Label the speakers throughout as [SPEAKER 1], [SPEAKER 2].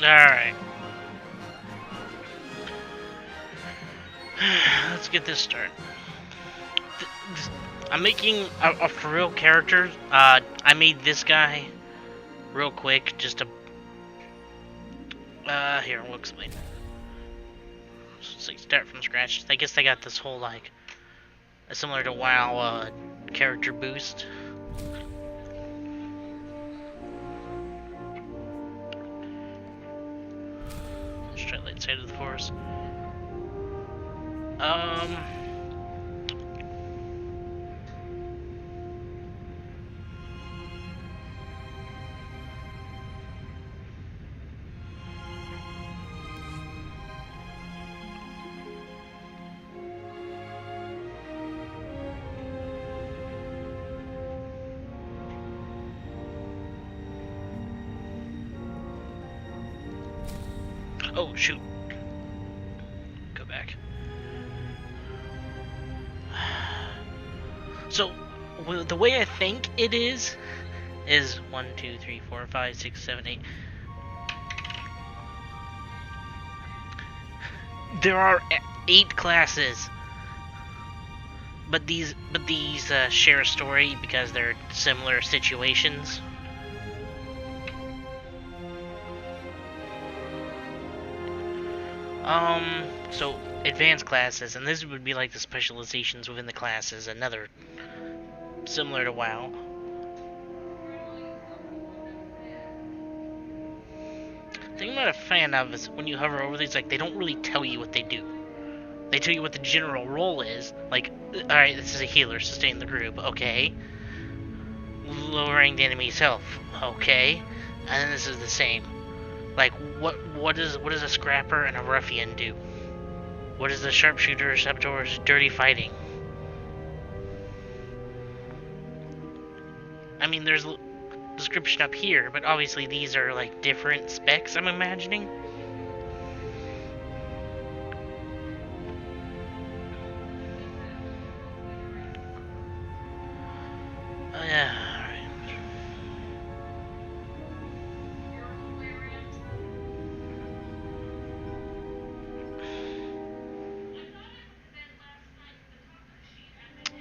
[SPEAKER 1] Alright. Let's get this started. I'm making a for real character. I made this guy real quick just to. Here, we'll explain. So it's like start from scratch. I guess they got this whole like similar to WoW character boost. Let's try light side of the forest. Oh, shoot. Go back. So, the way I think it is 1, 2, 3, 4, 5, 6, 7, 8. There are 8 classes, but these share a story because they're similar situations. So advanced classes, and this would be like the specializations within the classes, another similar to WoW. The thing I'm not a fan of is when you hover over these, like, they don't really tell you what they do. They tell you what the general role is, like, alright, this is a healer, sustain the group, okay. Lowering the enemy's health, okay. And then this is the same. Like, what does a scrapper and a ruffian do? What is the sharpshooter or saboteur's dirty fighting? I mean, there's description up here, but obviously these are like different specs, I'm imagining.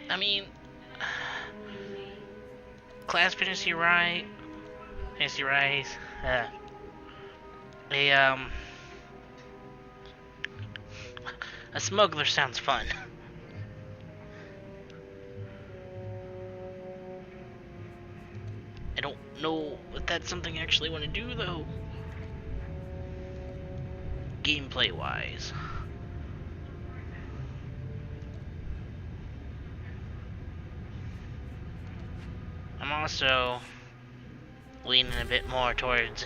[SPEAKER 1] I mean, class Fantasy Rise, a smuggler sounds fun. I don't know if that's something I actually want to do though. Gameplay wise. I'm also leaning a bit more towards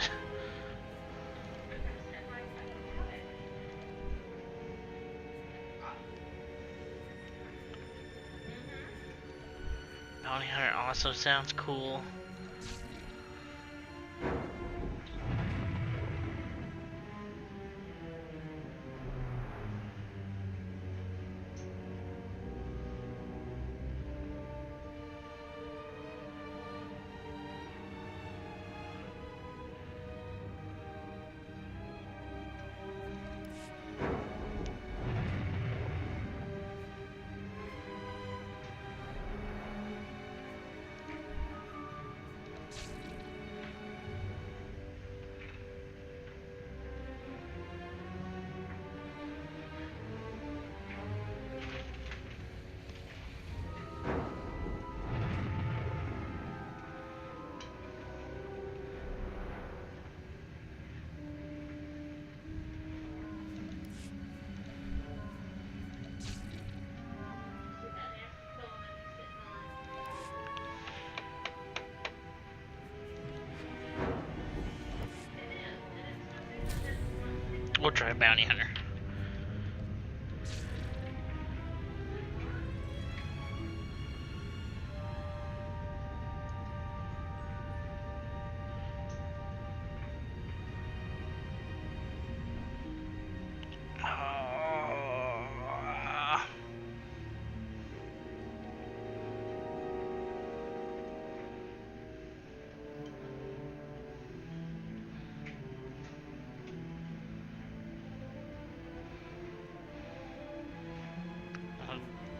[SPEAKER 1] Bounty Hunter also sounds cool. We'll try Bounty Hunter.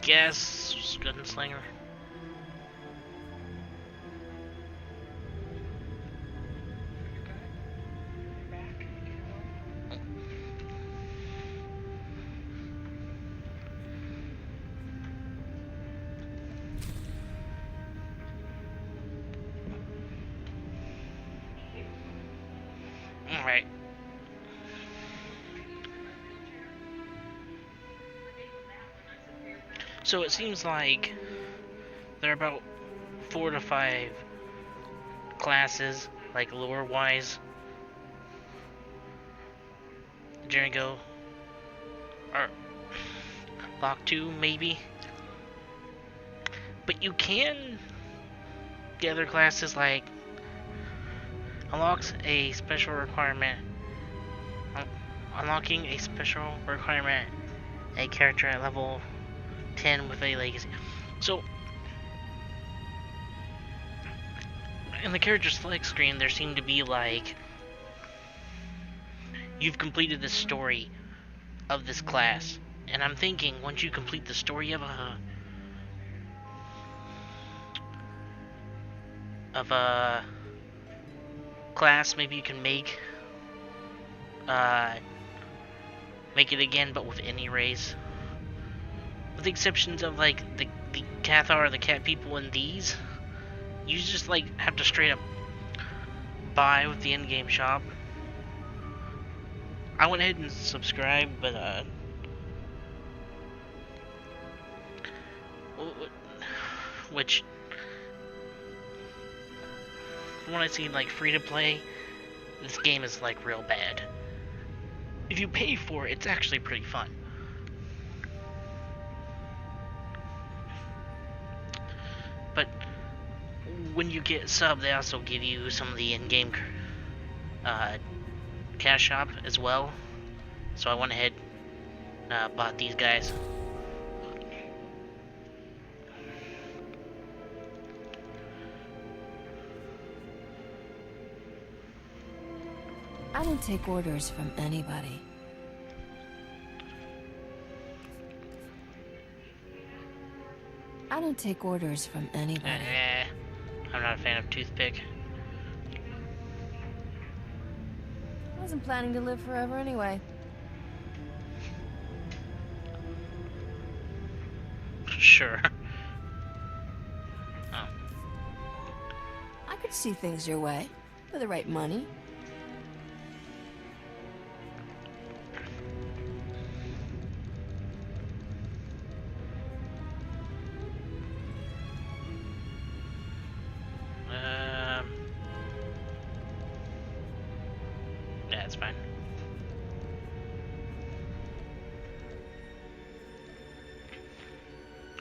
[SPEAKER 1] guess gunslinger. Alright. So it seems like there are about 4 to 5 classes, like lore-wise. Django, or Lock 2 maybe. But you can get other classes like unlocks a special requirement. Unlocking a special requirement, a character at level 10 with a legacy. So, in the character select screen, there seemed to be like, you've completed the story of this class. And I'm thinking, once you complete the story of a class, maybe you can make it again, but with any race. With the exceptions of like the Cathar or the cat people in these, you just like have to straight up buy with the in-game shop. I went ahead and subscribed, but which when I see like free to play, this game is like real bad. If you pay for it, it's actually pretty fun. But when you get sub, they also give you some of the in-game cash shop as well. So I went ahead and bought these guys.
[SPEAKER 2] I don't take orders from anybody. I don't take orders from anybody.
[SPEAKER 1] I'm not a fan of Toothpick.
[SPEAKER 2] I wasn't planning to live forever anyway.
[SPEAKER 1] Sure. Oh.
[SPEAKER 2] I could see things your way, for the right money.
[SPEAKER 1] Yeah, it's fine.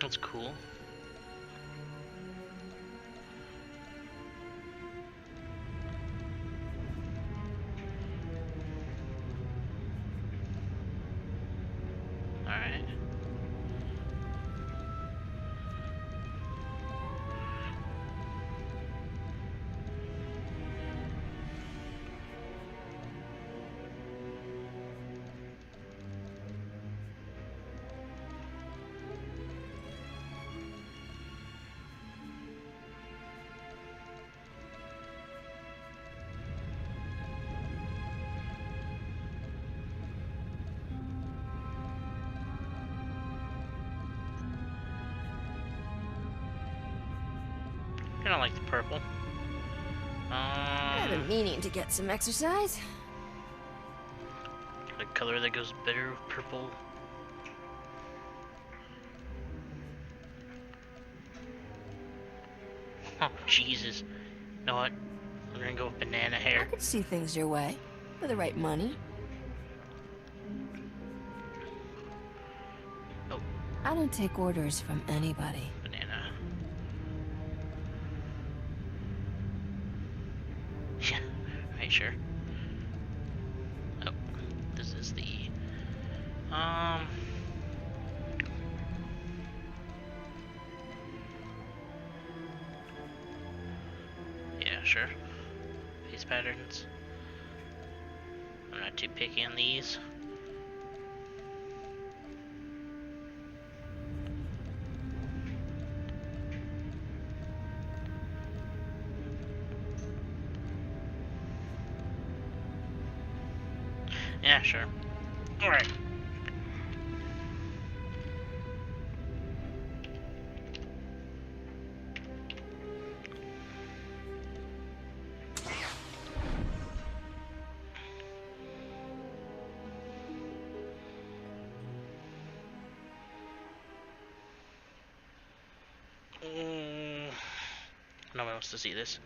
[SPEAKER 1] That's cool. Alright. I don't like the purple.
[SPEAKER 2] I've been meaning to get some exercise.
[SPEAKER 1] The color that goes better with purple. Oh, Jesus. You know what? I'm gonna go with banana
[SPEAKER 2] I
[SPEAKER 1] hair.
[SPEAKER 2] could see things your way, for the right money.
[SPEAKER 1] Oh,
[SPEAKER 2] I don't take orders from anybody.
[SPEAKER 1] banana. Yeah, right, sure. Oh, this is the... Yeah, sure. Face patterns. I'm not too picky on these. Yeah, sure. Alright. No one wants to see this.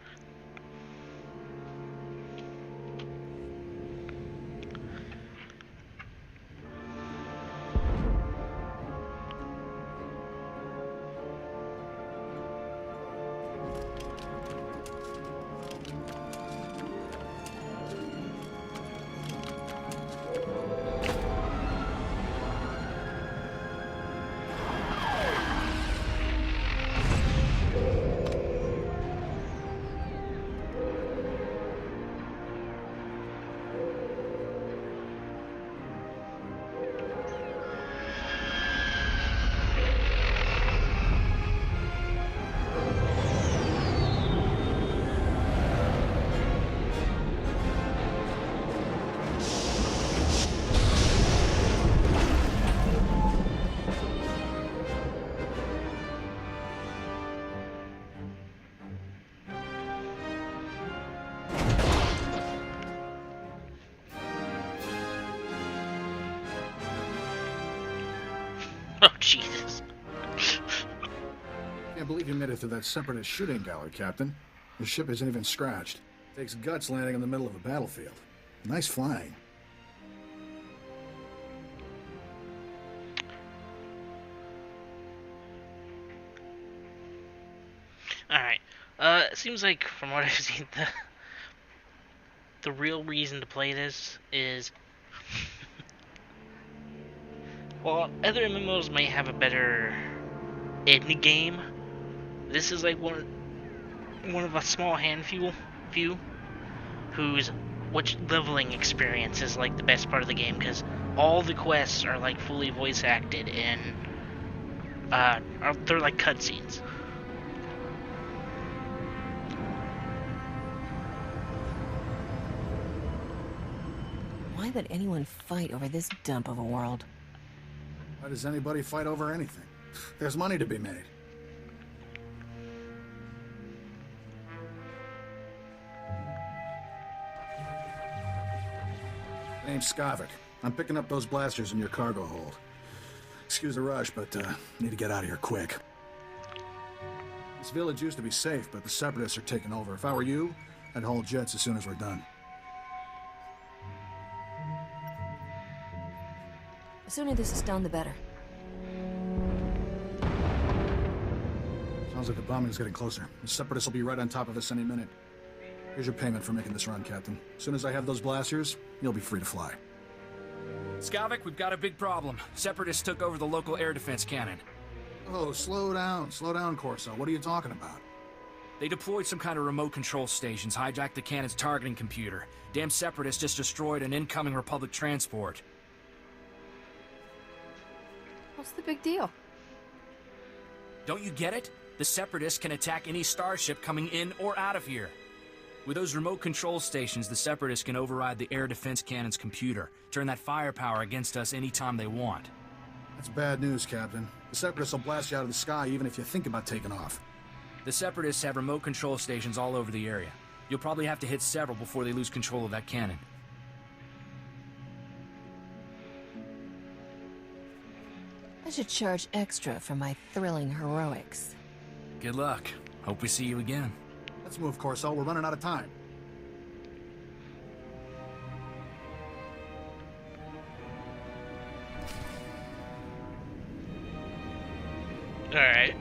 [SPEAKER 1] Oh, Jesus.
[SPEAKER 3] Can't believe you made it through that Separatist shooting gallery, Captain. The ship isn't even scratched. Takes guts landing in the middle of a battlefield. Nice flying.
[SPEAKER 1] Alright. It seems like, from what I've seen, the real reason to play this is... While other MMOs may have a better end game, this is like one of a small handful which leveling experience is like the best part of the game, because all the quests are like fully voice acted and they're like cutscenes.
[SPEAKER 2] Why would anyone fight over this dump of a world?
[SPEAKER 3] Why does anybody fight over anything? There's money to be made. Name's Skavik. I'm picking up those blasters in your cargo hold. Excuse the rush, but need to get out of here quick. This village used to be safe, but the Separatists are taking over. If I were you, I'd haul jets as soon as we're done.
[SPEAKER 2] The sooner this is done, the better.
[SPEAKER 3] Sounds like the bombing's getting closer. The Separatists will be right on top of us any minute. Here's your payment for making this run, Captain. As soon as I have those blasters, you'll be free to fly.
[SPEAKER 4] Skavik, we've got a big problem. Separatists took over the local air defense cannon.
[SPEAKER 3] Oh, slow down, Corso. What are you talking about?
[SPEAKER 4] They deployed some kind of remote control stations, hijacked the cannon's targeting computer. Damn Separatists just destroyed an incoming Republic transport.
[SPEAKER 2] What's the big deal?
[SPEAKER 4] Don't you get it? The Separatists can attack any starship coming in or out of here. With those remote control stations, the Separatists can override the air defense cannon's computer, turn that firepower against us anytime they want.
[SPEAKER 3] That's bad news, Captain. The Separatists will blast you out of the sky even if you think about taking off.
[SPEAKER 4] The Separatists have remote control stations all over the area. You'll probably have to hit several before they lose control of that cannon.
[SPEAKER 2] I should charge extra for my thrilling heroics.
[SPEAKER 4] Good luck. Hope we see you again.
[SPEAKER 3] Let's move, Corso. We're running out of time.
[SPEAKER 1] Alright.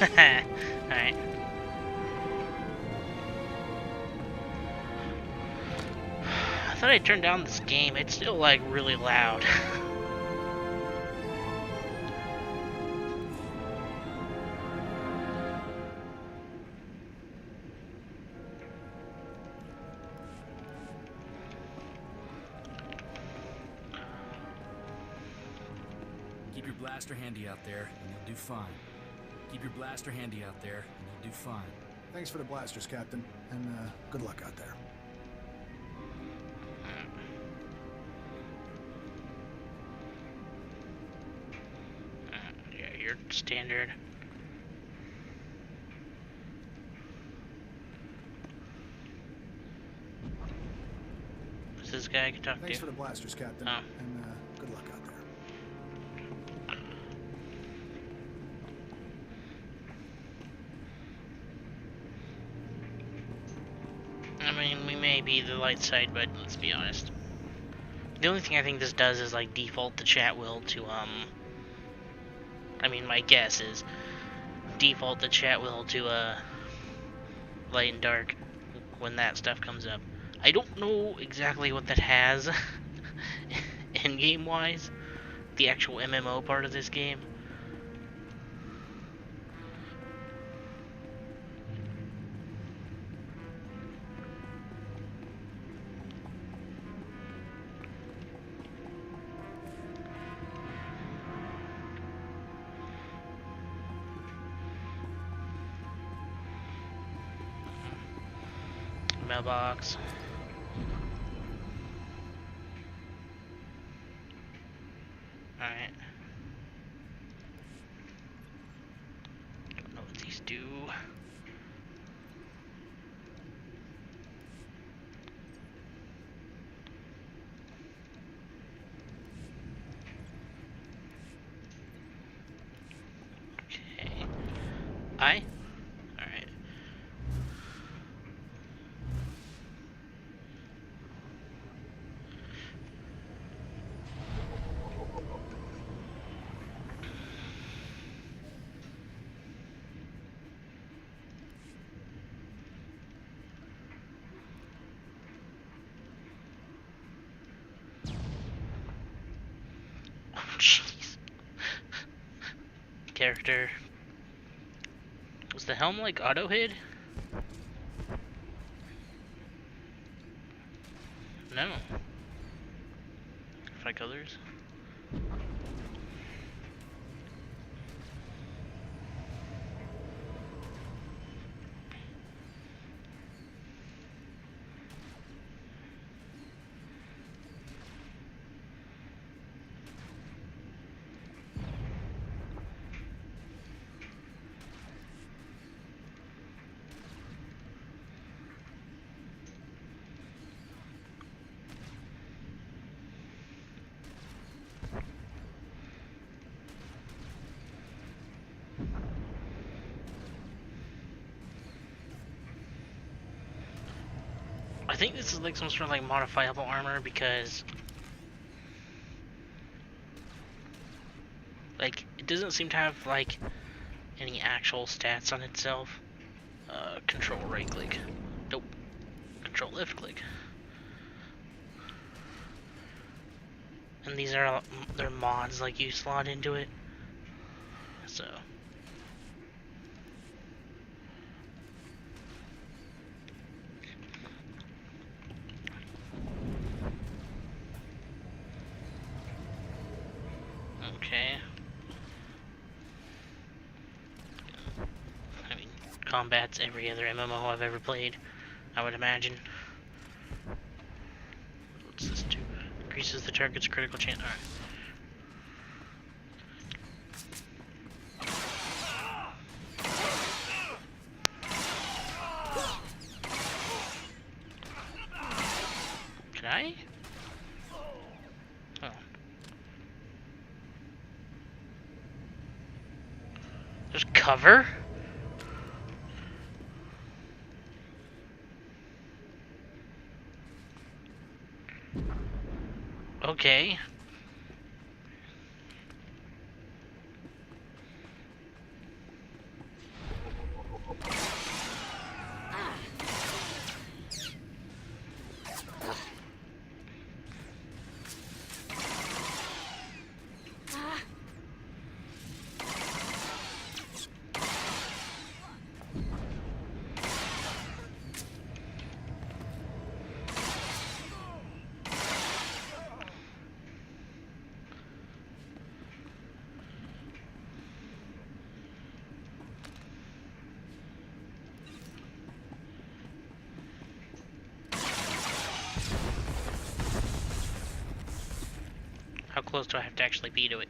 [SPEAKER 1] Alright. I thought I turned down this game. It's still like really loud.
[SPEAKER 4] Keep your blaster handy out there, and you'll do fine. Keep your blaster handy out there, and you'll do fine.
[SPEAKER 3] Thanks for the blasters, Captain, and good luck out there.
[SPEAKER 1] Yeah, you're standard. Who's this guy I can talk
[SPEAKER 3] Thanks
[SPEAKER 1] to?
[SPEAKER 3] for the blasters, Captain,
[SPEAKER 1] Oh.
[SPEAKER 3] and good luck out there.
[SPEAKER 1] I mean, we may be the light side, but let's be honest. The only thing I think this does is like default the chat wheel to I mean, my guess is default the chat wheel to light and dark when that stuff comes up. I don't know exactly what that has in game wise, the actual MMO part of this game. Mailbox. Alright. Don't know what these do. Okay. Alright. Oh, jeez. Character. Was the helm like auto hid? No. Like others? I think this is like some sort of like modifiable armor because like it doesn't seem to have like any actual stats on itself. Control right click. Nope. Control left click. And these are they're mods like you slot into it. So okay. I mean, combat's every other MMO I've ever played, I would imagine. What's this do? Increases the target's critical chance. Alright. Can I? Oh. There's cover? Okay. close do I have to actually be to it?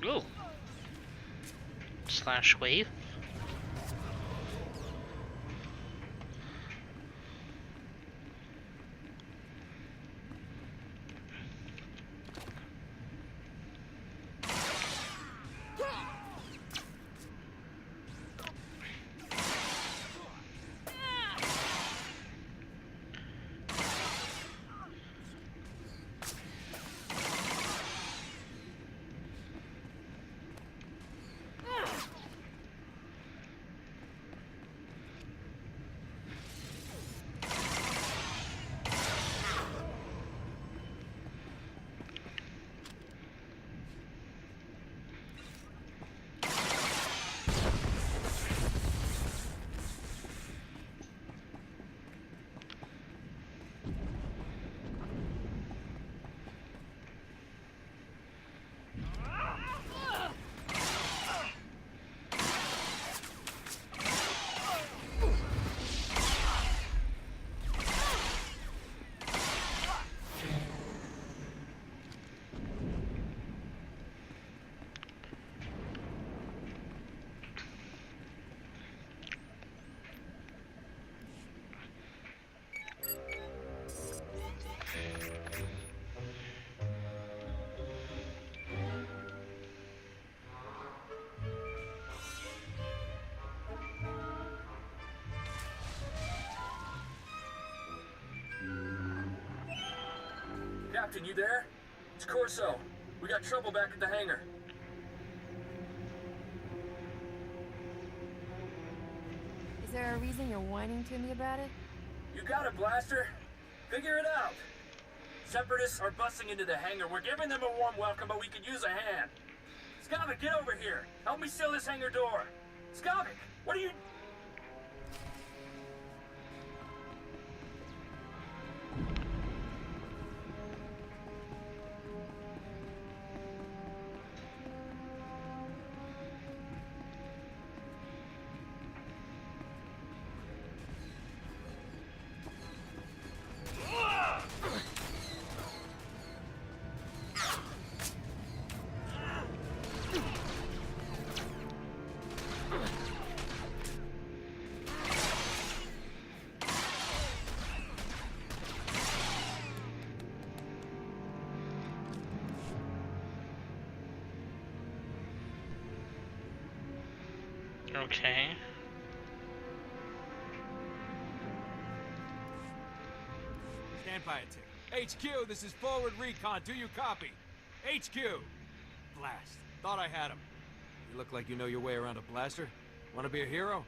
[SPEAKER 1] Ooh. Slash wave.
[SPEAKER 4] Captain, you there? It's Corso. We got trouble back at the hangar.
[SPEAKER 2] Is there a reason you're whining to me about it?
[SPEAKER 4] You got it, Blaster. Figure it out. Separatists are busting into the hangar. We're giving them a warm welcome, but we could use a hand. Skavik, get over here. Help me seal this hangar door. Skavik, what are you...
[SPEAKER 1] Okay.
[SPEAKER 5] Stand by it, Tick. HQ, this is forward recon. Do you copy? HQ! Blast. Thought I had him. You look like you know your way around a blaster. Want to be a hero?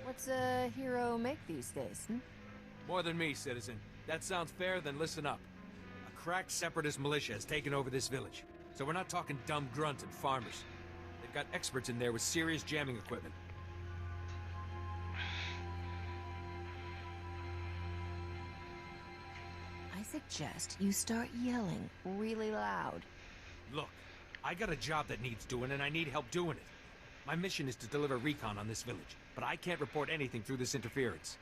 [SPEAKER 2] What's a hero make these days,
[SPEAKER 5] More than me, citizen. That sounds fair, then listen up. A cracked separatist militia has taken over this village. So we're not talking dumb grunts and farmers. They've got experts in there with serious jamming equipment.
[SPEAKER 2] I suggest you start yelling really loud.
[SPEAKER 5] Look, I got a job that needs doing, and I need help doing it. My mission is to deliver recon on this village, but I can't report anything through this interference.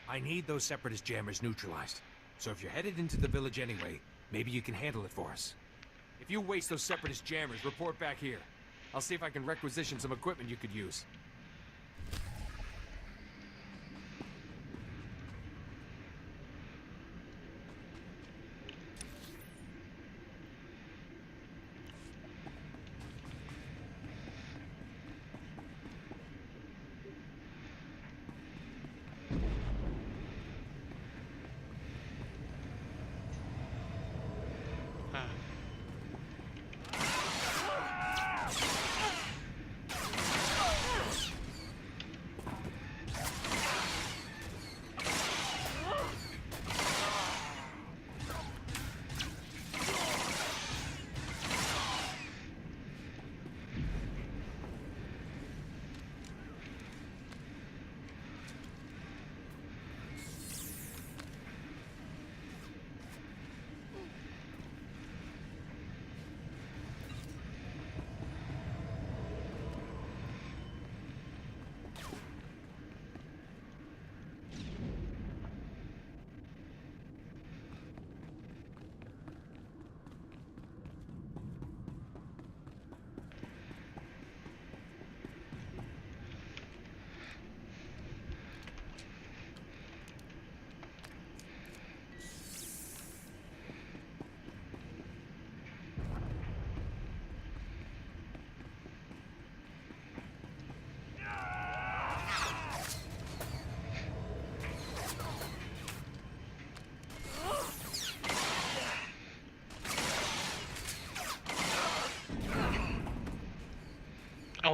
[SPEAKER 5] I need those separatist jammers neutralized. So if you're headed into the village anyway, maybe you can handle it for us. If you waste those separatist jammers, report back here. I'll see if I can requisition some equipment you could use.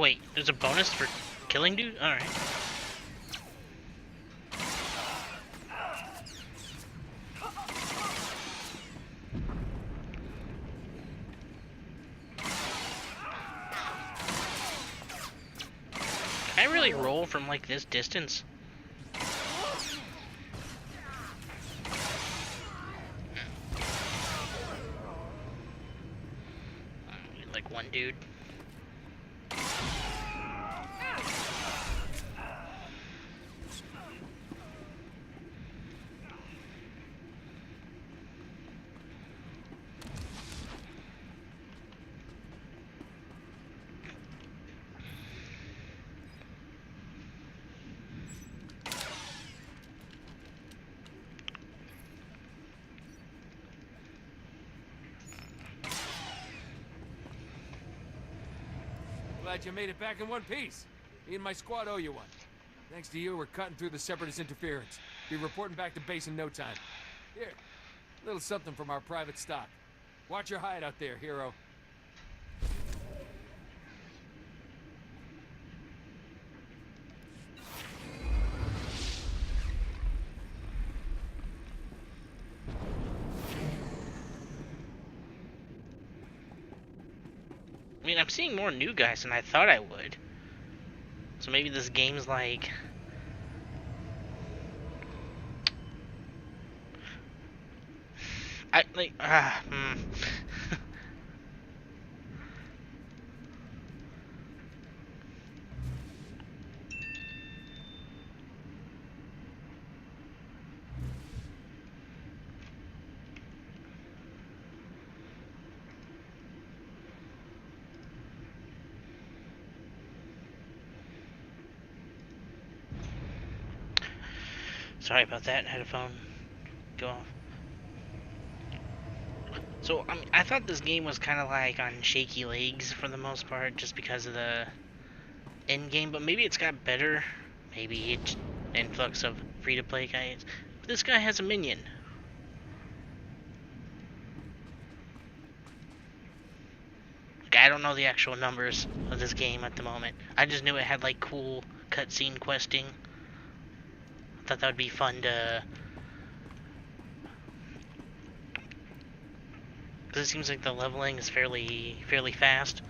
[SPEAKER 1] Oh wait, there's a bonus for killing dude? Alright. Can I really roll from like this distance? Like one dude.
[SPEAKER 5] Glad you made it back in one piece. Me and my squad owe you one. Thanks to you, we're cutting through the Separatist interference. Be reporting back to base in no time. Here, a little something from our private stock. Watch your hide out there, hero.
[SPEAKER 1] I mean, I'm seeing more new guys than I thought I would. So maybe this game's like... Sorry about that, had a phone go off. So, I mean, I thought this game was kind of like on shaky legs for the most part, just because of the end game, but maybe it's got better. Maybe it's influx of free-to-play guys. But this guy has a minion. Like, I don't know the actual numbers of this game at the moment. I just knew it had like cool cutscene questing. I thought that would be fun to... Because it seems like the leveling is fairly fast.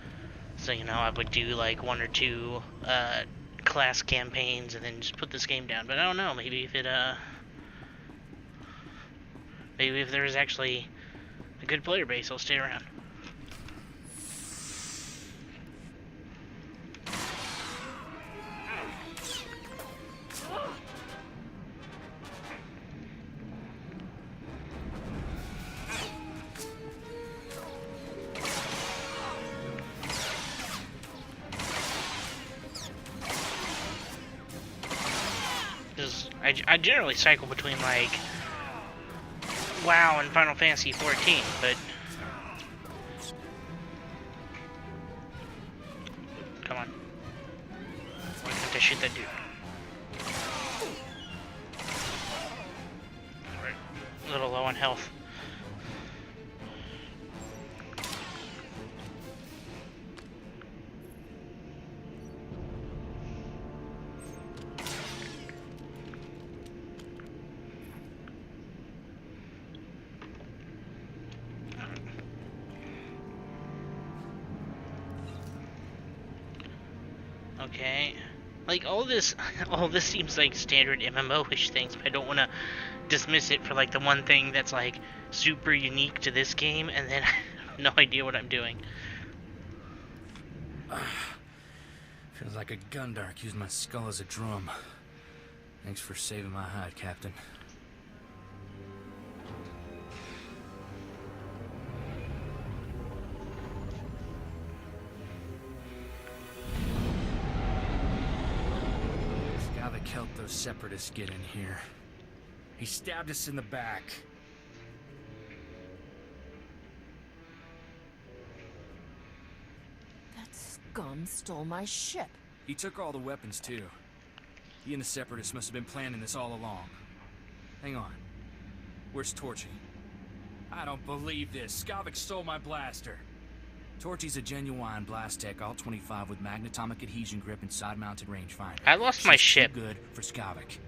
[SPEAKER 1] So, you know, I would do like 1 or 2 class campaigns and then just put this game down. But I don't know, maybe if it, maybe if there is actually a good player base, I'll stay around. I generally cycle between like WoW and Final Fantasy 14, but come on, why can't I shoot that dude? Right. A little low on health. Okay, like all this seems like standard MMO-ish things, but I don't want to dismiss it for like the one thing that's like super unique to this game, and then I have no idea what I'm doing.
[SPEAKER 4] Feels like a Gundark used my skull as a drum. Thanks for saving my hide, Captain. Help those separatists get in here. He stabbed us in the back.
[SPEAKER 2] That scum stole my ship.
[SPEAKER 4] He took all the weapons, too. He and the separatists must have been planning this all along. Hang on. Where's Torchy? I don't believe this. Skavik stole my blaster. Torchy's a genuine Blastech Alt 25 with magnetomic adhesion grip and side-mounted rangefinder.
[SPEAKER 1] I lost my
[SPEAKER 4] She's too
[SPEAKER 1] ship.
[SPEAKER 4] good for Skavik.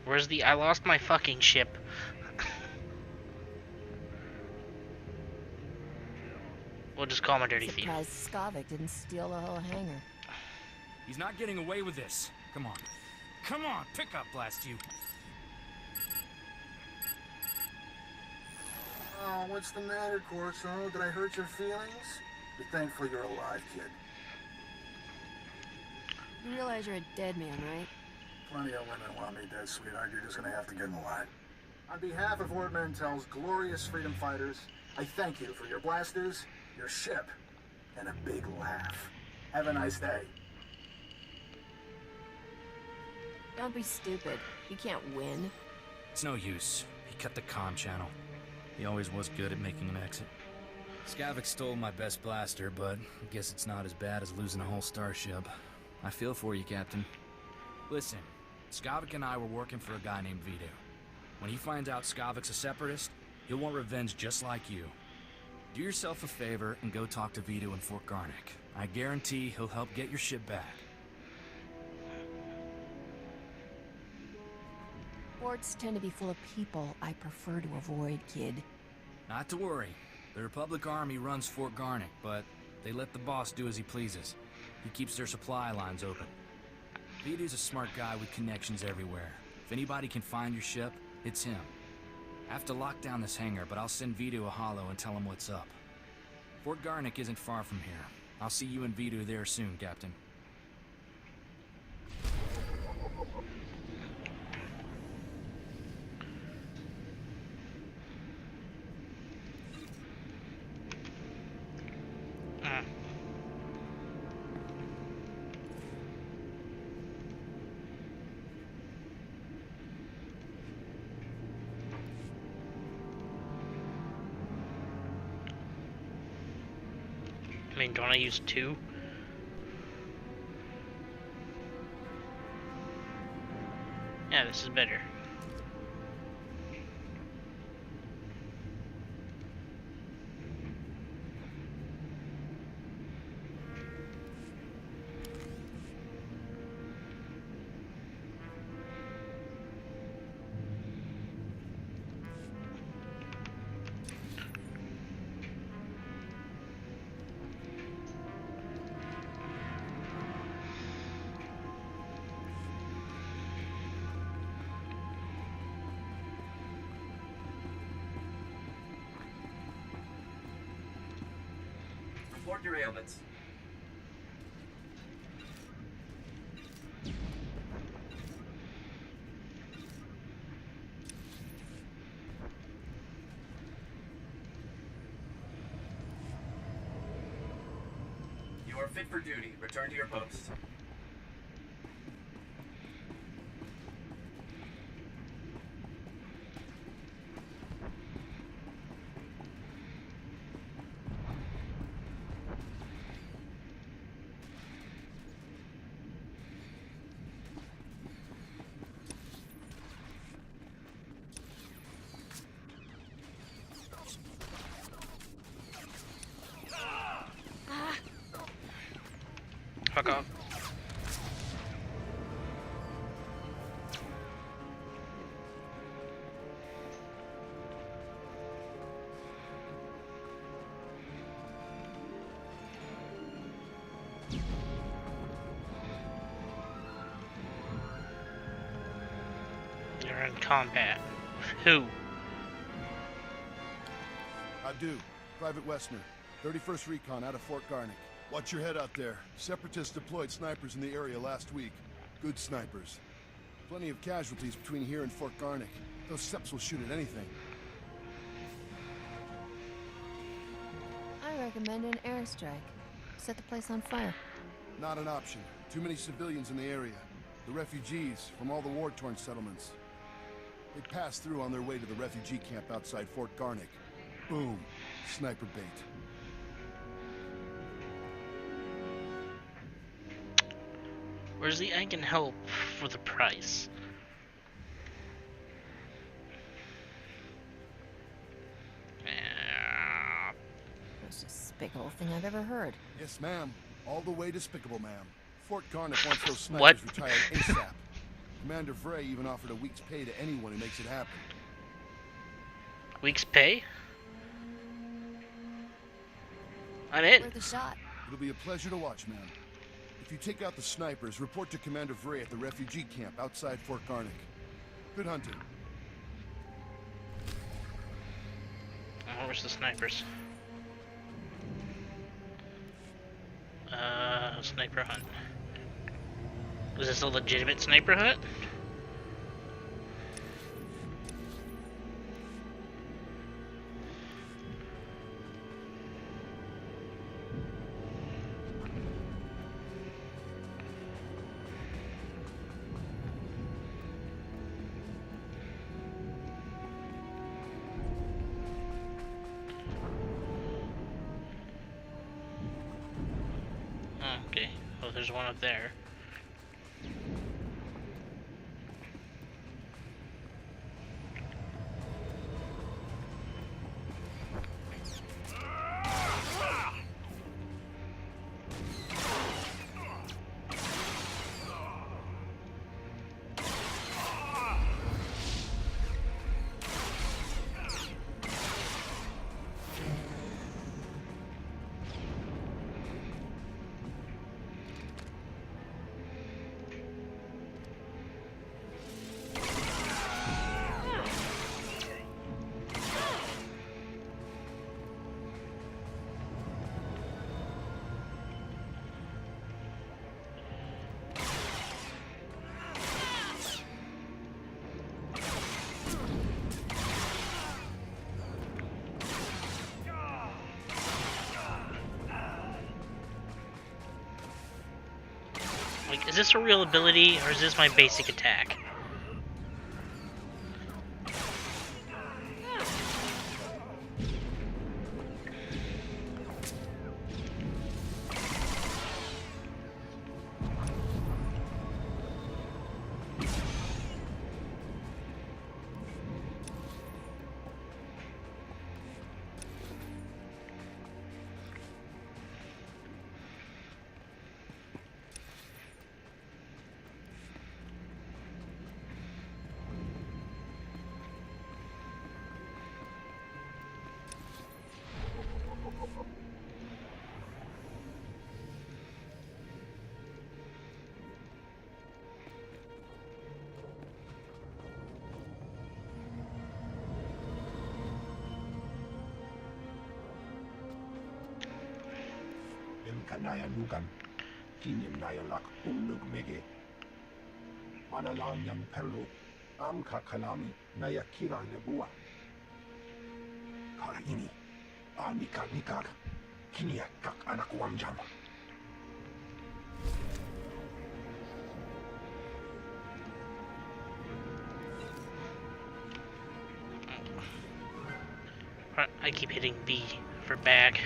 [SPEAKER 1] Where's the... I lost my fucking ship. We'll just call my dirty thief.
[SPEAKER 2] Surprised Skavik didn't steal the whole hangar.
[SPEAKER 4] He's not getting away with this. Come on. Come on, pick up, blast you.
[SPEAKER 3] Oh, what's the matter, Corso? Did I hurt your feelings? Be thankful you're alive, kid.
[SPEAKER 2] You realize you're a dead man, right?
[SPEAKER 3] Plenty of women want me dead, sweetheart. You're just gonna have to get in line. On behalf of Ord Mantell's glorious freedom fighters, I thank you for your blasters, your ship, and a big laugh. Have a nice day.
[SPEAKER 2] Don't be stupid. You can't win.
[SPEAKER 4] It's no use. He cut the comm channel. He always was good at making an exit. Skavik stole my best blaster, but I guess it's not as bad as losing a whole starship. I feel for you, Captain. Listen, Skavik and I were working for a guy named Vito. When he finds out Skavik's a separatist, he'll want revenge just like you. Do yourself a favor and go talk to Vito in Fort Garnick. I guarantee he'll help get your ship back.
[SPEAKER 2] Forts tend to be full of people I prefer to avoid, kid.
[SPEAKER 4] Not to worry. The Republic Army runs Fort Garnick, but they let the boss do as he pleases. He keeps their supply lines open. Vito's a smart guy with connections everywhere. If anybody can find your ship, it's him. I have to lock down this hangar, but I'll send Vito a holo and tell him what's up. Fort Garnick isn't far from here. I'll see you and Vito there soon, Captain.
[SPEAKER 1] I mean, don't I use 2? Yeah, this is better.
[SPEAKER 6] Report derailments. You are fit for duty. Return to your post.
[SPEAKER 1] Fuck off. You're in combat. Who?
[SPEAKER 7] I do. Private Wessner, 31st Recon out of Fort Garnick. Watch your head out there. Separatists deployed snipers in the area last week. Good snipers. Plenty of casualties between here and Fort Garnick. Those Seps will shoot at anything.
[SPEAKER 2] I recommend an airstrike. Set the place on fire.
[SPEAKER 7] Not an option. Too many civilians in the area. The refugees from all the war-torn settlements. They passed through on their way to the refugee camp outside Fort Garnick. Boom. Sniper bait.
[SPEAKER 1] Where's the I can help for the price?
[SPEAKER 2] despicable thing I've ever heard.
[SPEAKER 7] Yes, ma'am. All the way despicable, ma'am. Fort Garnet wants those snipers
[SPEAKER 1] What?
[SPEAKER 7] retired ASAP. Commander Vray even offered a week's pay to anyone who makes it happen.
[SPEAKER 1] Week's pay? I'm in.
[SPEAKER 2] Worth a shot.
[SPEAKER 7] It'll be a pleasure to watch, ma'am. If you take out the snipers, report to Commander Vray at the refugee camp outside Fort Garnet. Good hunting.
[SPEAKER 1] Oh, where's the snipers? Sniper hunt. Was this a legitimate sniper hunt? Okay. Oh, there's one up there. Like, is this a real ability, or is this my basic attack?
[SPEAKER 8] Kanaya Lugan, Kinyam Nayalak, Umnuk Mege, Manalan Yam Perlu, Amka Kalami, Nayakira Nebua, Karaini, Anika Nikak, Kinyak Anakwamjam.
[SPEAKER 1] I keep hitting B for back.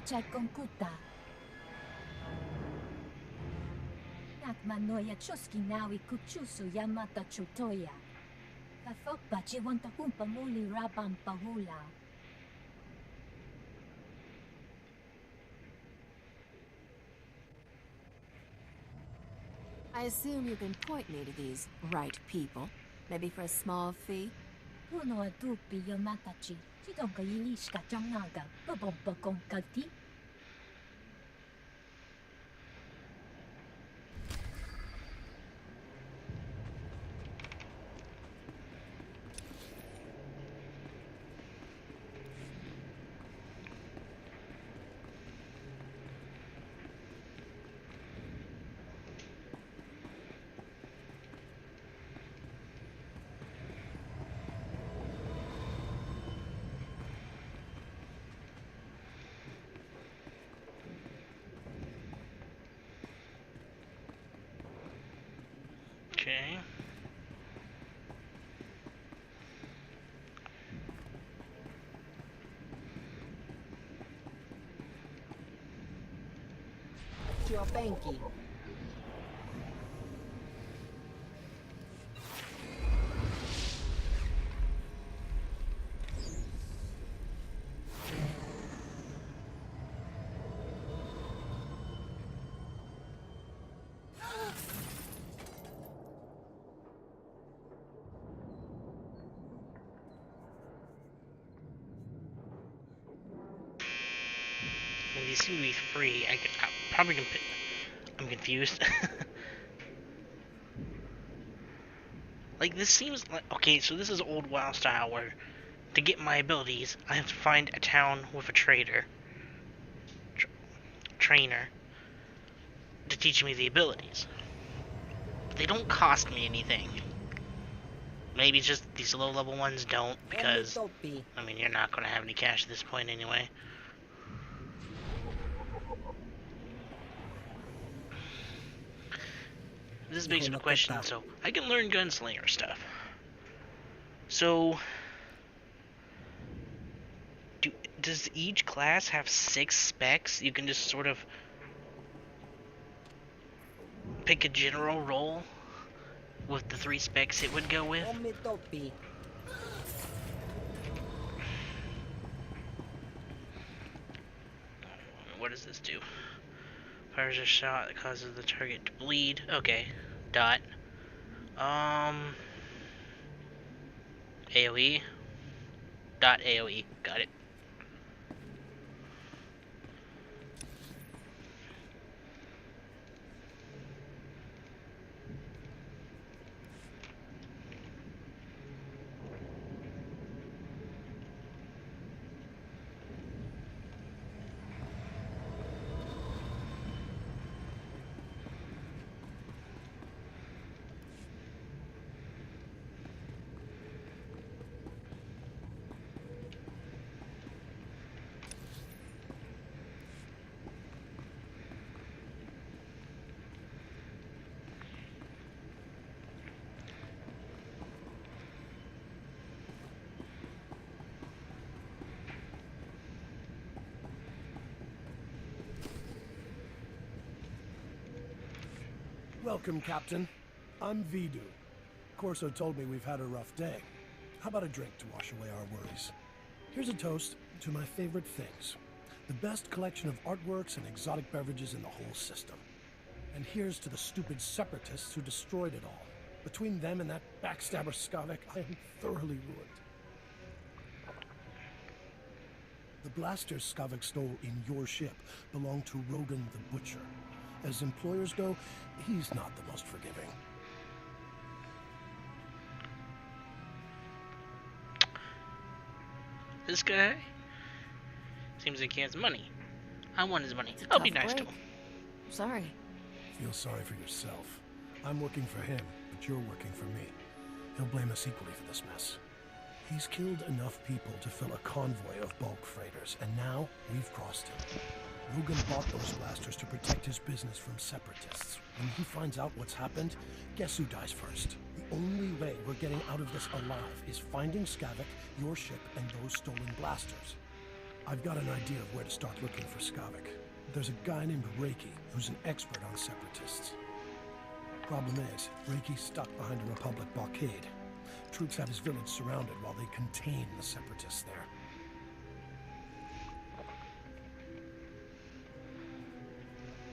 [SPEAKER 9] Chai Konkuta. Nakmanoya Chuski Nawi Kuchusu Yamata Chutoya. Kafokpa Chiwanta Kumpa Muli Rabam Pahula.
[SPEAKER 2] I assume you can point me to these right people. Maybe for a small fee?
[SPEAKER 9] Puno Adupi Yamatachi. Chidonka Yilishka Jangaga. Babompa Konkati.
[SPEAKER 1] Okay.
[SPEAKER 2] Kucho Benki.
[SPEAKER 1] When these seem to be free, I probably can pick. I'm confused. Like, this seems like... Okay, so this is old WoW style, where to get my abilities, I have to find a town with a trader. Trainer. To teach me the abilities. But they don't cost me anything. Maybe it's just these low-level ones don't, because... I mean, you're not going to have any cash at this point anyway. This begs the question, so I can learn gunslinger stuff. So, does each class have 6 specs? You can just sort of pick a general role with the 3 specs it would go with? What does this do? Fires a shot that causes the target to bleed. Okay. Dot. AoE. Dot AoE. Got it.
[SPEAKER 10] Welcome, Captain. I'm Vidu. Corso told me we've had a rough day. How about a drink to wash away our worries? Here's a toast to my favorite things. The best collection of artworks and exotic beverages in the whole system. And here's to the stupid separatists who destroyed it all. Between them and that backstabber Skavek, I am thoroughly ruined. The blasters Skavek stole in your ship belong to Rogan the Butcher. As employers go, he's not the most forgiving.
[SPEAKER 1] This guy seems like he has money. I want his money. I'll be nice to him.
[SPEAKER 2] Sorry.
[SPEAKER 10] Feel sorry for yourself. I'm working for him, but you're working for me. He'll blame us equally for this mess. He's killed enough people to fill a convoy of bulk freighters, and now we've crossed him. Rogan bought those blasters to protect his business from separatists. When he finds out what's happened, guess who dies first? The only way we're getting out of this alive is finding Skavek, your ship, and those stolen blasters. I've got an idea of where to start looking for Skavek. There's a guy named Reiki who's an expert on separatists. Problem is, Reiki's stuck behind a Republic blockade. Troops have his village surrounded while they contain the separatists there.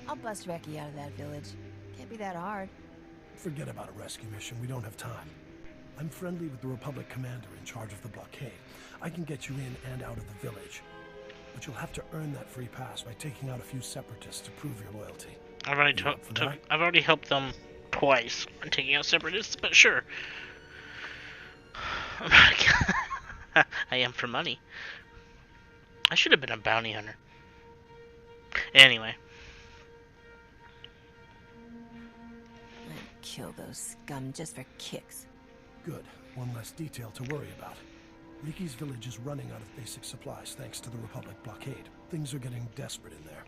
[SPEAKER 2] I'll bust Reki out of that village. Can't be that hard.
[SPEAKER 10] Forget about a rescue mission. We don't have time. I'm friendly with the Republic commander in charge of the blockade. I can get you in and out of the village. But you'll have to earn that free pass by taking out a few separatists to prove your loyalty.
[SPEAKER 1] I've already helped them twice on taking out separatists, but sure. I'm not I am for money. I should have been a bounty hunter. Anyway.
[SPEAKER 2] I'd kill those scum just for kicks.
[SPEAKER 10] Good. One less detail to worry about. Reiki's village is running out of basic supplies thanks to the Republic blockade. Things are getting desperate in there.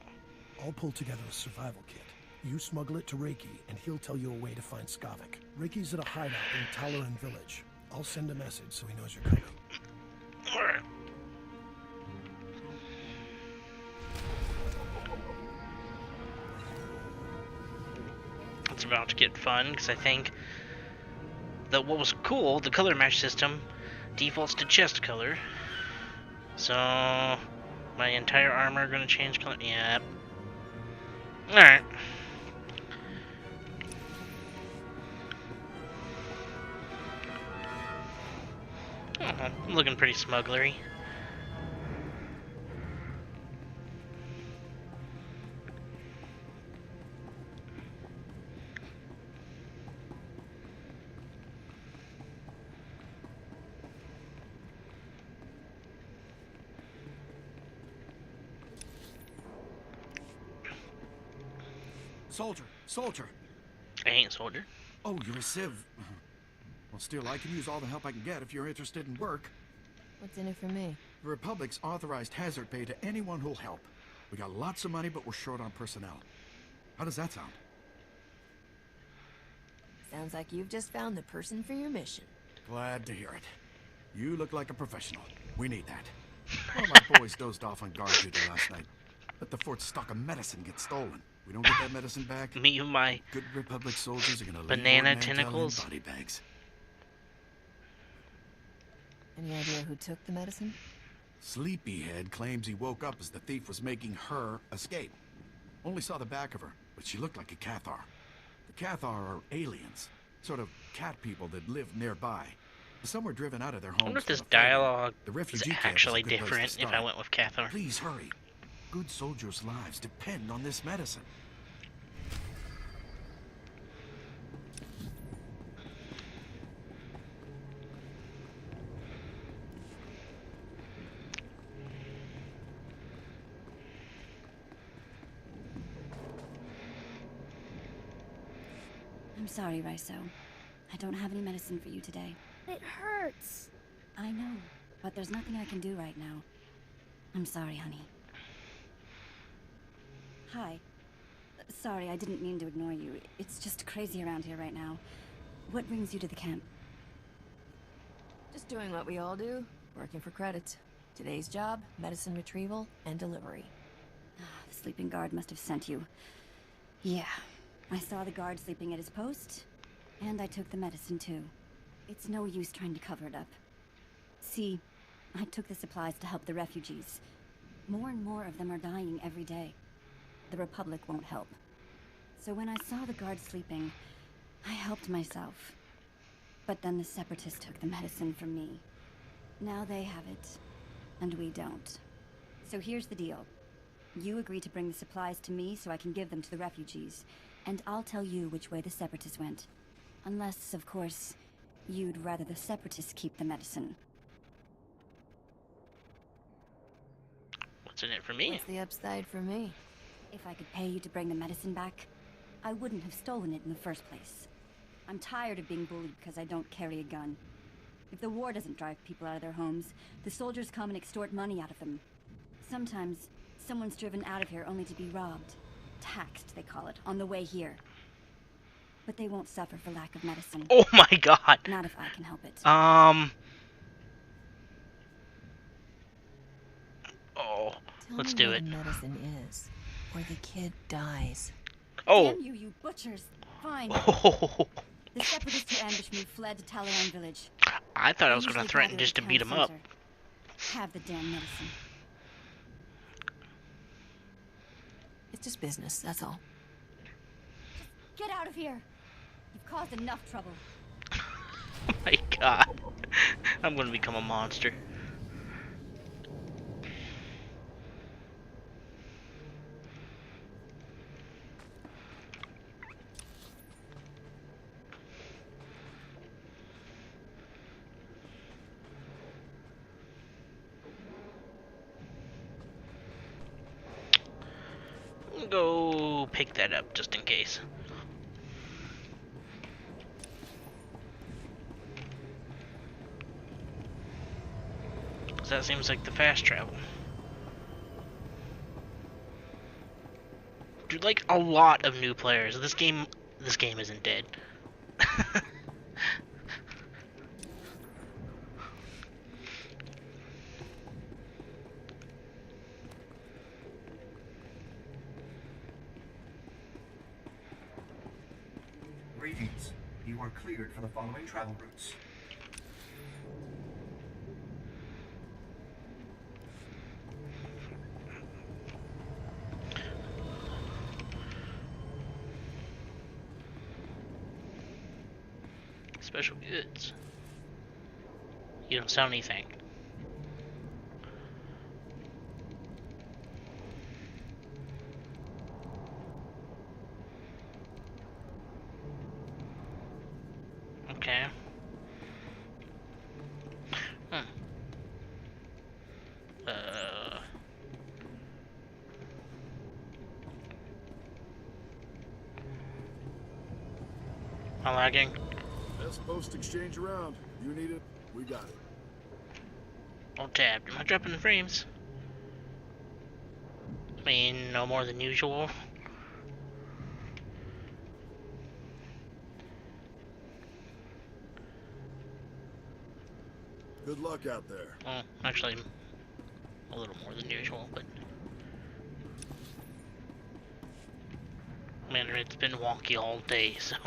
[SPEAKER 10] I'll pull together a survival kit. You smuggle it to Reiki, and he'll tell you a way to find Skavek. Reiki's at a hideout in Talaran village. I'll send a message so he knows you're coming.
[SPEAKER 1] Alright. about to get fun, because I think that what was cool, the color match system defaults to chest color. So my entire armor gonna change color. Yep. Alright. Oh, looking pretty smugglery.
[SPEAKER 11] Soldier, soldier.
[SPEAKER 1] I ain't soldier.
[SPEAKER 11] Oh, you're a civ. Well, still, I can use all the help I can get if you're interested in work.
[SPEAKER 2] What's in it for me?
[SPEAKER 11] The Republic's authorized hazard pay to anyone who'll help. We got lots of money, but we're short on personnel. How does that sound?
[SPEAKER 2] Sounds like you've just found the person for your mission.
[SPEAKER 11] Glad to hear it. You look like a professional. We need that. One of my boys dozed off on guard duty last night. Let the fort's stock of medicine get stolen. We don't get that medicine back.
[SPEAKER 1] Me and my
[SPEAKER 11] good Republic soldiers are gonna
[SPEAKER 1] banana
[SPEAKER 11] leave
[SPEAKER 1] tentacles.
[SPEAKER 11] body bags.
[SPEAKER 2] Any idea who took the medicine?
[SPEAKER 11] Sleepyhead claims he woke up as the thief was making her escape. Only saw the back of her, but she looked like a Cathar. The Cathar are aliens, sort of cat people that live nearby. Some were driven out of their homes.
[SPEAKER 1] I wonder if this
[SPEAKER 11] for the fighting.
[SPEAKER 1] dialogue
[SPEAKER 11] The
[SPEAKER 1] is
[SPEAKER 11] refugee camp
[SPEAKER 1] actually
[SPEAKER 11] a good place to
[SPEAKER 1] different if I
[SPEAKER 11] start.
[SPEAKER 1] went with Cathar.
[SPEAKER 11] Please hurry. Good soldiers' lives depend on this medicine.
[SPEAKER 12] I'm sorry, Raiso. I don't have any medicine for you today.
[SPEAKER 9] It hurts.
[SPEAKER 12] I know, but there's nothing I can do right now. I'm sorry, honey. Hi. Sorry, I didn't mean to ignore you. It's just crazy around here right now. What brings you to the camp?
[SPEAKER 2] Just doing what we all do, working for credits. Today's job, medicine retrieval and delivery.
[SPEAKER 12] The sleeping guard must have sent you. Yeah, I saw the guard sleeping at his post, and I took the medicine too. It's no use trying to cover it up. See, I took the supplies to help the refugees. More and more of them are dying every day. The Republic won't help. So when I saw the guard sleeping, I helped myself. But then the Separatists took the medicine from me. Now they have it, and we don't. So here's the deal. You agree to bring the supplies to me so I can give them to the refugees, and I'll tell you which way the Separatists went. Unless, of course, you'd rather the Separatists keep the medicine.
[SPEAKER 1] What's in it for me?
[SPEAKER 2] What's the upside for me?
[SPEAKER 12] If I could pay you to bring the medicine back, I wouldn't have stolen it in the first place. I'm tired of being bullied because I don't carry a gun. If the war doesn't drive people out of their homes, the soldiers come and extort money out of them. Sometimes, someone's driven out of here only to be robbed. Taxed, they call it, on the way here. But they won't suffer for lack of medicine.
[SPEAKER 1] Oh my god.
[SPEAKER 12] Not if I can help it.
[SPEAKER 1] Oh,
[SPEAKER 2] Tell
[SPEAKER 1] let's
[SPEAKER 2] me
[SPEAKER 1] do
[SPEAKER 2] what
[SPEAKER 1] it.
[SPEAKER 2] medicine is, or the kid dies.
[SPEAKER 1] Oh.
[SPEAKER 12] Damn you, you butchers! Fine.
[SPEAKER 1] Oh.
[SPEAKER 12] The Separatists who ambushed me fled to Talaran village.
[SPEAKER 1] I thought I was
[SPEAKER 12] They
[SPEAKER 1] going to
[SPEAKER 12] usually
[SPEAKER 1] threaten
[SPEAKER 12] gather
[SPEAKER 1] just to
[SPEAKER 12] at
[SPEAKER 1] beat
[SPEAKER 12] Camp
[SPEAKER 1] him up.
[SPEAKER 12] Center. Have the damn medicine.
[SPEAKER 2] It's just business, that's all.
[SPEAKER 12] Get out of here! You've caused enough trouble.
[SPEAKER 1] Oh my god. I'm going to become a monster. Go pick that up just in case. So that seems like the fast travel. Dude, like a lot of new players. This game isn't dead.
[SPEAKER 6] Greetings. You are cleared for the following travel routes.
[SPEAKER 1] Special goods. You don't sell anything. Okay. Am I lagging?
[SPEAKER 7] Best post exchange around. You need it, we got it.
[SPEAKER 1] All tabbed. Am I dropping the frames? I mean, no more than usual.
[SPEAKER 7] Good luck out there.
[SPEAKER 1] Well, actually, a little more than usual, but... Man, it's been wonky all day, so...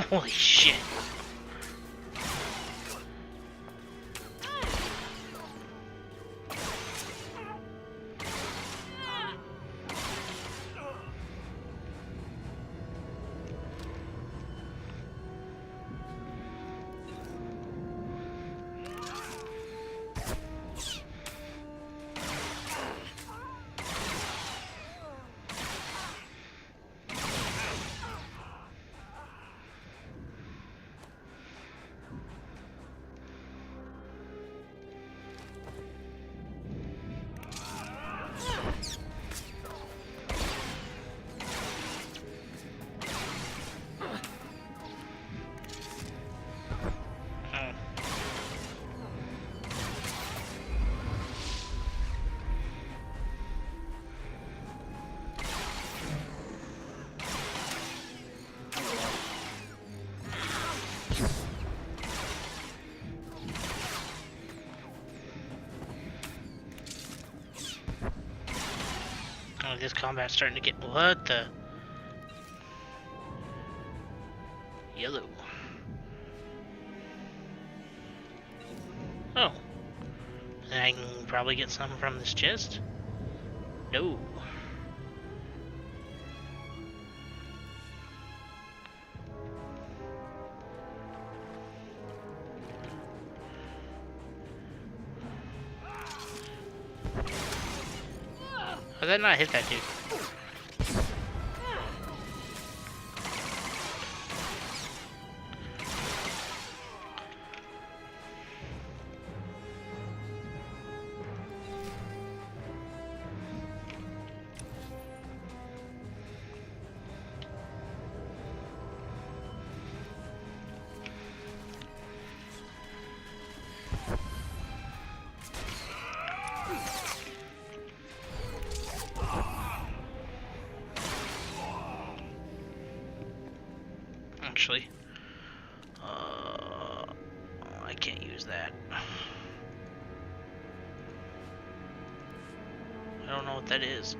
[SPEAKER 1] Holy shit. Oh, this combat's starting to get... What the... Yellow. Oh. And I can probably get some from this chest? No. How did that not hit that dude? Actually, I can't use that. I don't know what that is.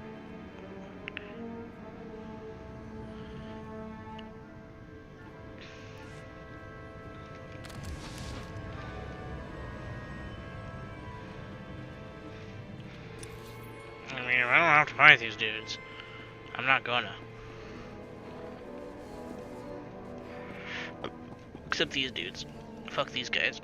[SPEAKER 1] I mean, I don't have to fight these dudes. I'm not gonna. Except these dudes. Fuck these guys.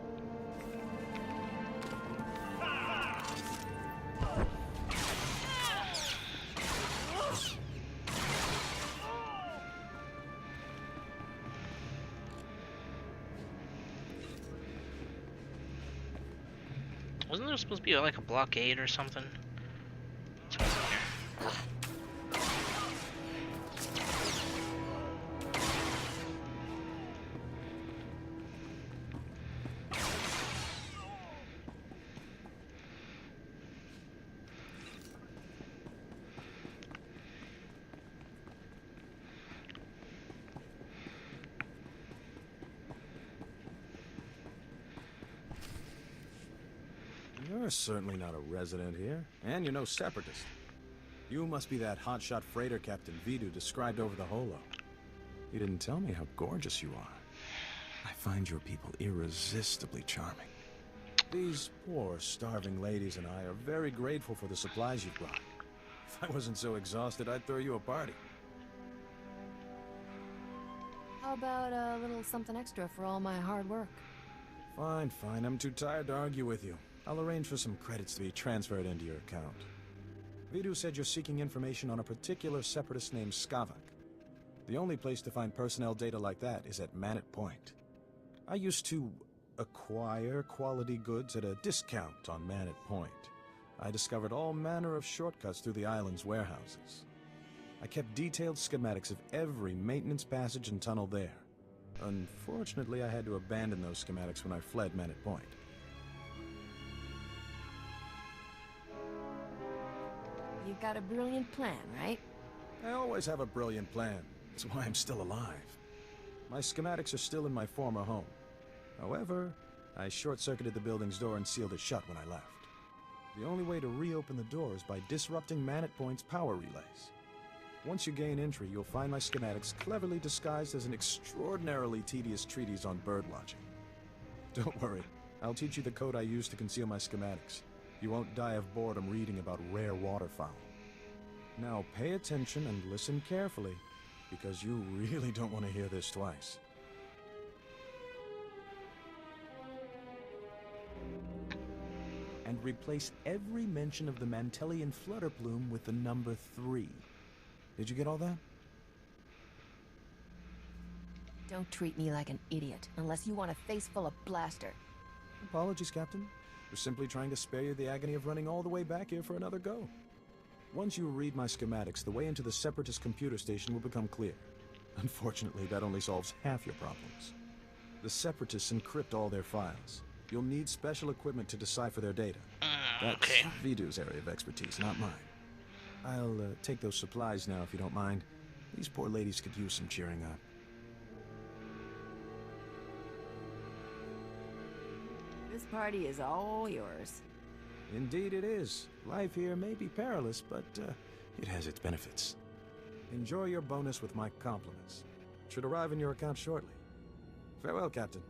[SPEAKER 1] Wasn't there supposed to be like a blockade or something? What's going on here?
[SPEAKER 13] You're certainly not a resident here, and you're no separatist. You must be that hotshot freighter Captain Vidu described over the holo. You didn't tell me how gorgeous you are. I find your people irresistibly charming. These poor, starving ladies and I are very grateful for the supplies you've brought. If I wasn't so exhausted, I'd throw you a party.
[SPEAKER 2] How about a little something extra for all my hard work?
[SPEAKER 13] Fine, fine. I'm too tired to argue with you. I'll arrange for some credits to be transferred into your account. Vidu said you're seeking information on a particular separatist named Skavak. The only place to find personnel data like that is at Manet Point. I used to acquire quality goods at a discount on Manet Point. I discovered all manner of shortcuts through the island's warehouses. I kept detailed schematics of every maintenance passage and tunnel there. Unfortunately, I had to abandon those schematics when I fled Manet Point.
[SPEAKER 2] You've got a brilliant plan, right?
[SPEAKER 13] I always have a brilliant plan. That's why I'm still alive. My schematics are still in my former home. However, I short-circuited the building's door and sealed it shut when I left. The only way to reopen the door is by disrupting Manet Point's power relays. Once you gain entry, you'll find my schematics cleverly disguised as an extraordinarily tedious treatise on birdwatching. Don't worry, I'll teach you the code I use to conceal my schematics. You won't die of boredom reading about rare waterfowl. Now pay attention and listen carefully, because you really don't want to hear this twice. And replace every mention of the Mantelian flutter plume with the number 3. Did you get all that?
[SPEAKER 2] Don't treat me like an idiot, unless you want a face full of blaster.
[SPEAKER 13] Apologies, Captain. We're simply trying to spare you the agony of running all the way back here for another go. Once you read my schematics, the way into the Separatist computer station will become clear. Unfortunately, that only solves half your problems. The Separatists encrypt all their files. You'll need special equipment to decipher their data. That's Vidu's area of expertise, not mine. I'll take those supplies now, if you don't mind. These poor ladies could use some cheering up.
[SPEAKER 2] This party is all yours.
[SPEAKER 13] Indeed it is. Life here may be perilous, but it has its benefits. Enjoy your bonus with my compliments. Should arrive in your account shortly. Farewell, Captain.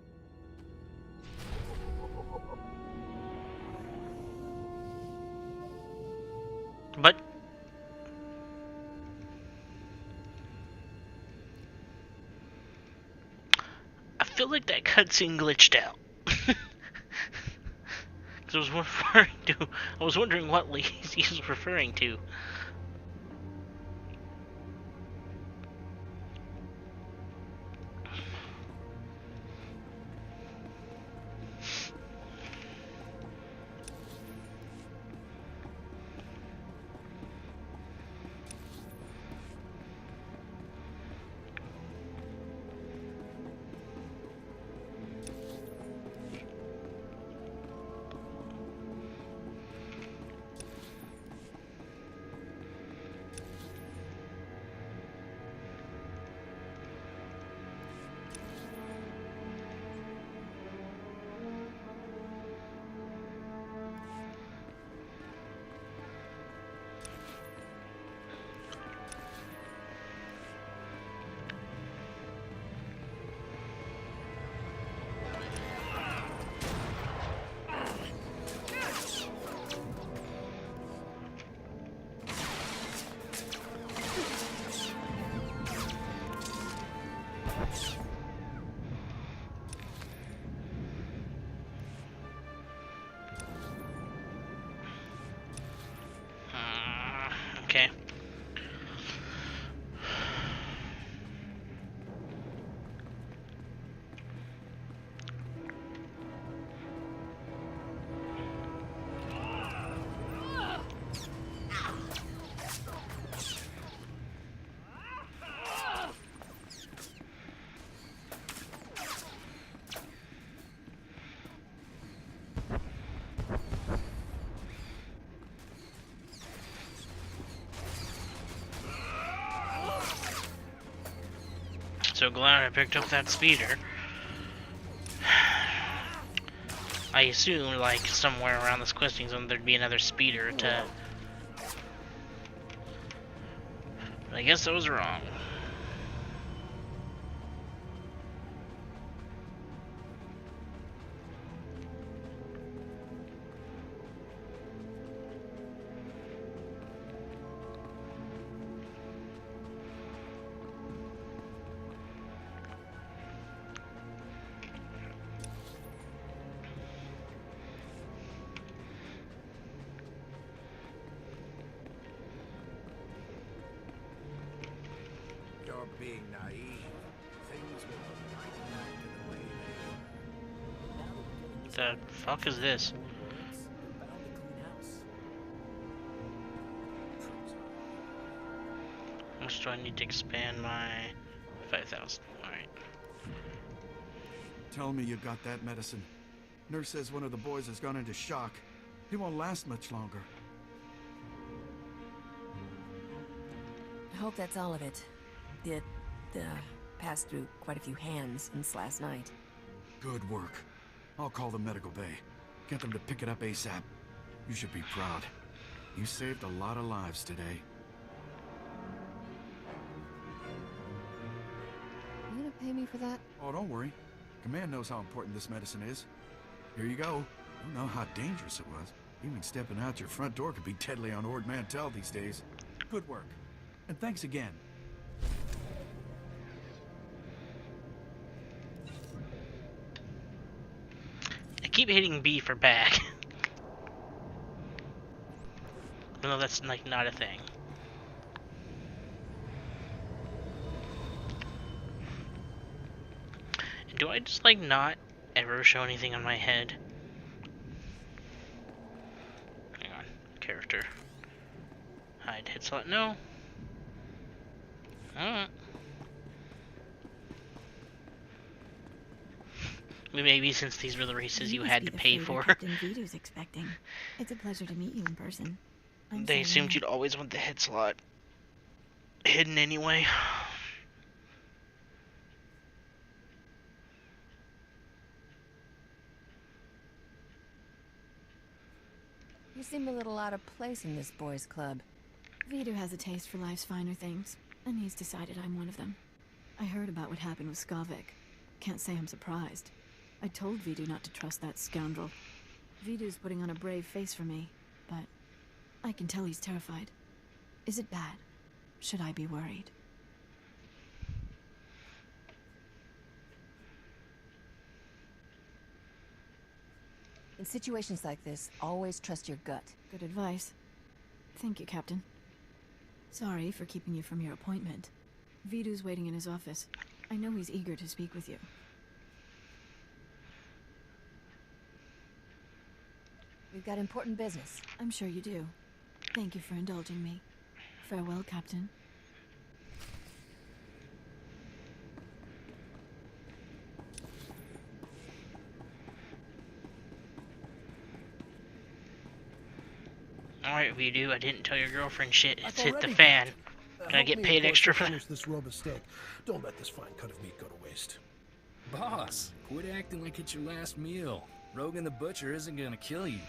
[SPEAKER 1] But I feel like that cutscene glitched out. Because I was wondering what he was referring to. So glad I picked up that speeder. I assumed, like, somewhere around this questing zone there'd be another speeder to... But I guess I was wrong.
[SPEAKER 13] Being naive, things will go right back to the way they were.
[SPEAKER 1] The fuck is this? How much do I need to expand my 5,000? Alright.
[SPEAKER 11] Tell me you got that medicine. Nurse says one of the boys has gone into shock. He won't last much longer.
[SPEAKER 2] I hope that's all of it. It passed through quite a few hands since last night.
[SPEAKER 11] Good work. I'll call the medical bay. Get them to pick it up ASAP. You should be proud. You saved a lot of lives today.
[SPEAKER 2] You gonna pay me for that?
[SPEAKER 11] Oh, don't worry. Command knows how important this medicine is. Here you go. You know how dangerous it was. Even stepping out your front door could be deadly on Ord Mantell these days. Good work. And thanks again.
[SPEAKER 1] I keep hitting B for back. Even though that's like not a thing. And do I just like not ever show anything on my head? Hang on, character. Hide hit slot, no. Maybe since these were the races you had to pay for.
[SPEAKER 14] Captain Vidu's expecting. It's a pleasure to meet you in person.
[SPEAKER 1] They assumed you'd always want the head slot hidden anyway.
[SPEAKER 2] You seem a little out of place in this boys' club.
[SPEAKER 14] Vidu has a taste for life's finer things, and he's decided I'm one of them. I heard about what happened with Skavik. Can't say I'm surprised. I told Vidu not to trust that scoundrel. Vidu's putting on a brave face for me, but I can tell he's terrified. Is it bad? Should I be worried?
[SPEAKER 2] In situations like this, always trust your gut.
[SPEAKER 14] Good advice. Thank you, Captain. Sorry for keeping you from your appointment. Vidu's waiting in his office. I know he's eager to speak with you.
[SPEAKER 2] We've got important business.
[SPEAKER 14] I'm sure you do. Thank you for indulging me. Farewell, Captain.
[SPEAKER 1] Alright, Vidu, I didn't tell your girlfriend shit. It's hit the fan. Can I get paid extra for
[SPEAKER 10] finish this robe of steak? Don't let this fine cut of meat go to waste.
[SPEAKER 4] Boss, quit acting like it's your last meal. Rogan the Butcher isn't gonna kill you.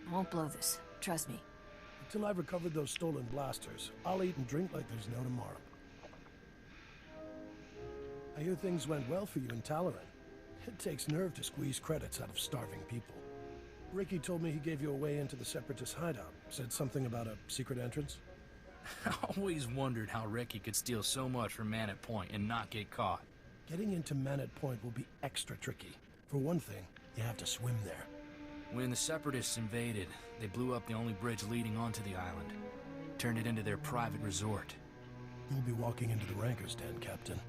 [SPEAKER 2] I won't blow this. Trust me.
[SPEAKER 10] Until I've recovered those stolen blasters, I'll eat and drink like there's no tomorrow. I hear things went well for you in Talaran. It takes nerve to squeeze credits out of starving people. Ricky told me he gave you a way into the Separatist hideout. Said something about a secret entrance?
[SPEAKER 4] I always wondered how Ricky could steal so much from Manet Point and not get caught.
[SPEAKER 10] Getting into Manet Point will be extra tricky. For one thing, you have to swim there.
[SPEAKER 4] When the Separatists invaded, they blew up the only bridge leading onto the island. Turned it into their private resort.
[SPEAKER 10] You'll be walking into the Ranker's Den, Captain.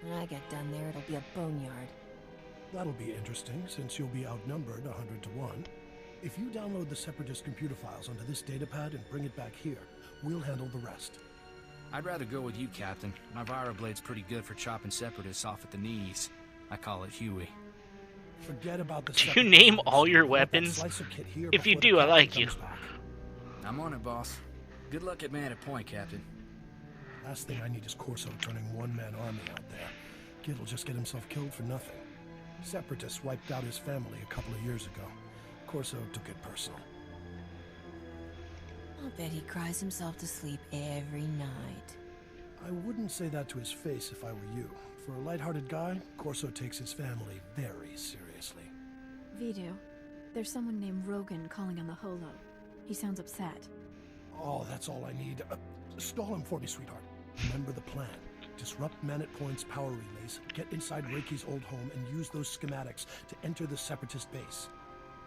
[SPEAKER 2] When I get done there, it'll be a boneyard.
[SPEAKER 10] That'll be interesting, since you'll be outnumbered 100 to 1. If you download the Separatist computer files onto this datapad and bring it back here, we'll handle the rest.
[SPEAKER 4] I'd rather go with you, Captain. My Viroblade's pretty good for chopping Separatists off at the knees. I call it Huey.
[SPEAKER 10] Forget about the
[SPEAKER 1] Do you name all your weapons? If you do, I like you.
[SPEAKER 4] I'm on it, boss. Good luck at Man at Point, Captain.
[SPEAKER 10] Last thing I need is Corso turning one-man army out there. Kid will just get himself killed for nothing. Separatists wiped out his family a couple of years ago. Corso took it personal.
[SPEAKER 2] I'll bet he cries himself to sleep every night.
[SPEAKER 10] I wouldn't say that to his face if I were you. For a light-hearted guy, Corso takes his family very seriously.
[SPEAKER 14] Vidu, there's someone named Rogan calling on the Holo. He sounds upset.
[SPEAKER 10] Oh, that's all I need. Stall him for me, sweetheart. Remember the plan. Disrupt Manet Point's power relays, get inside Reiki's old home, and use those schematics to enter the Separatist base.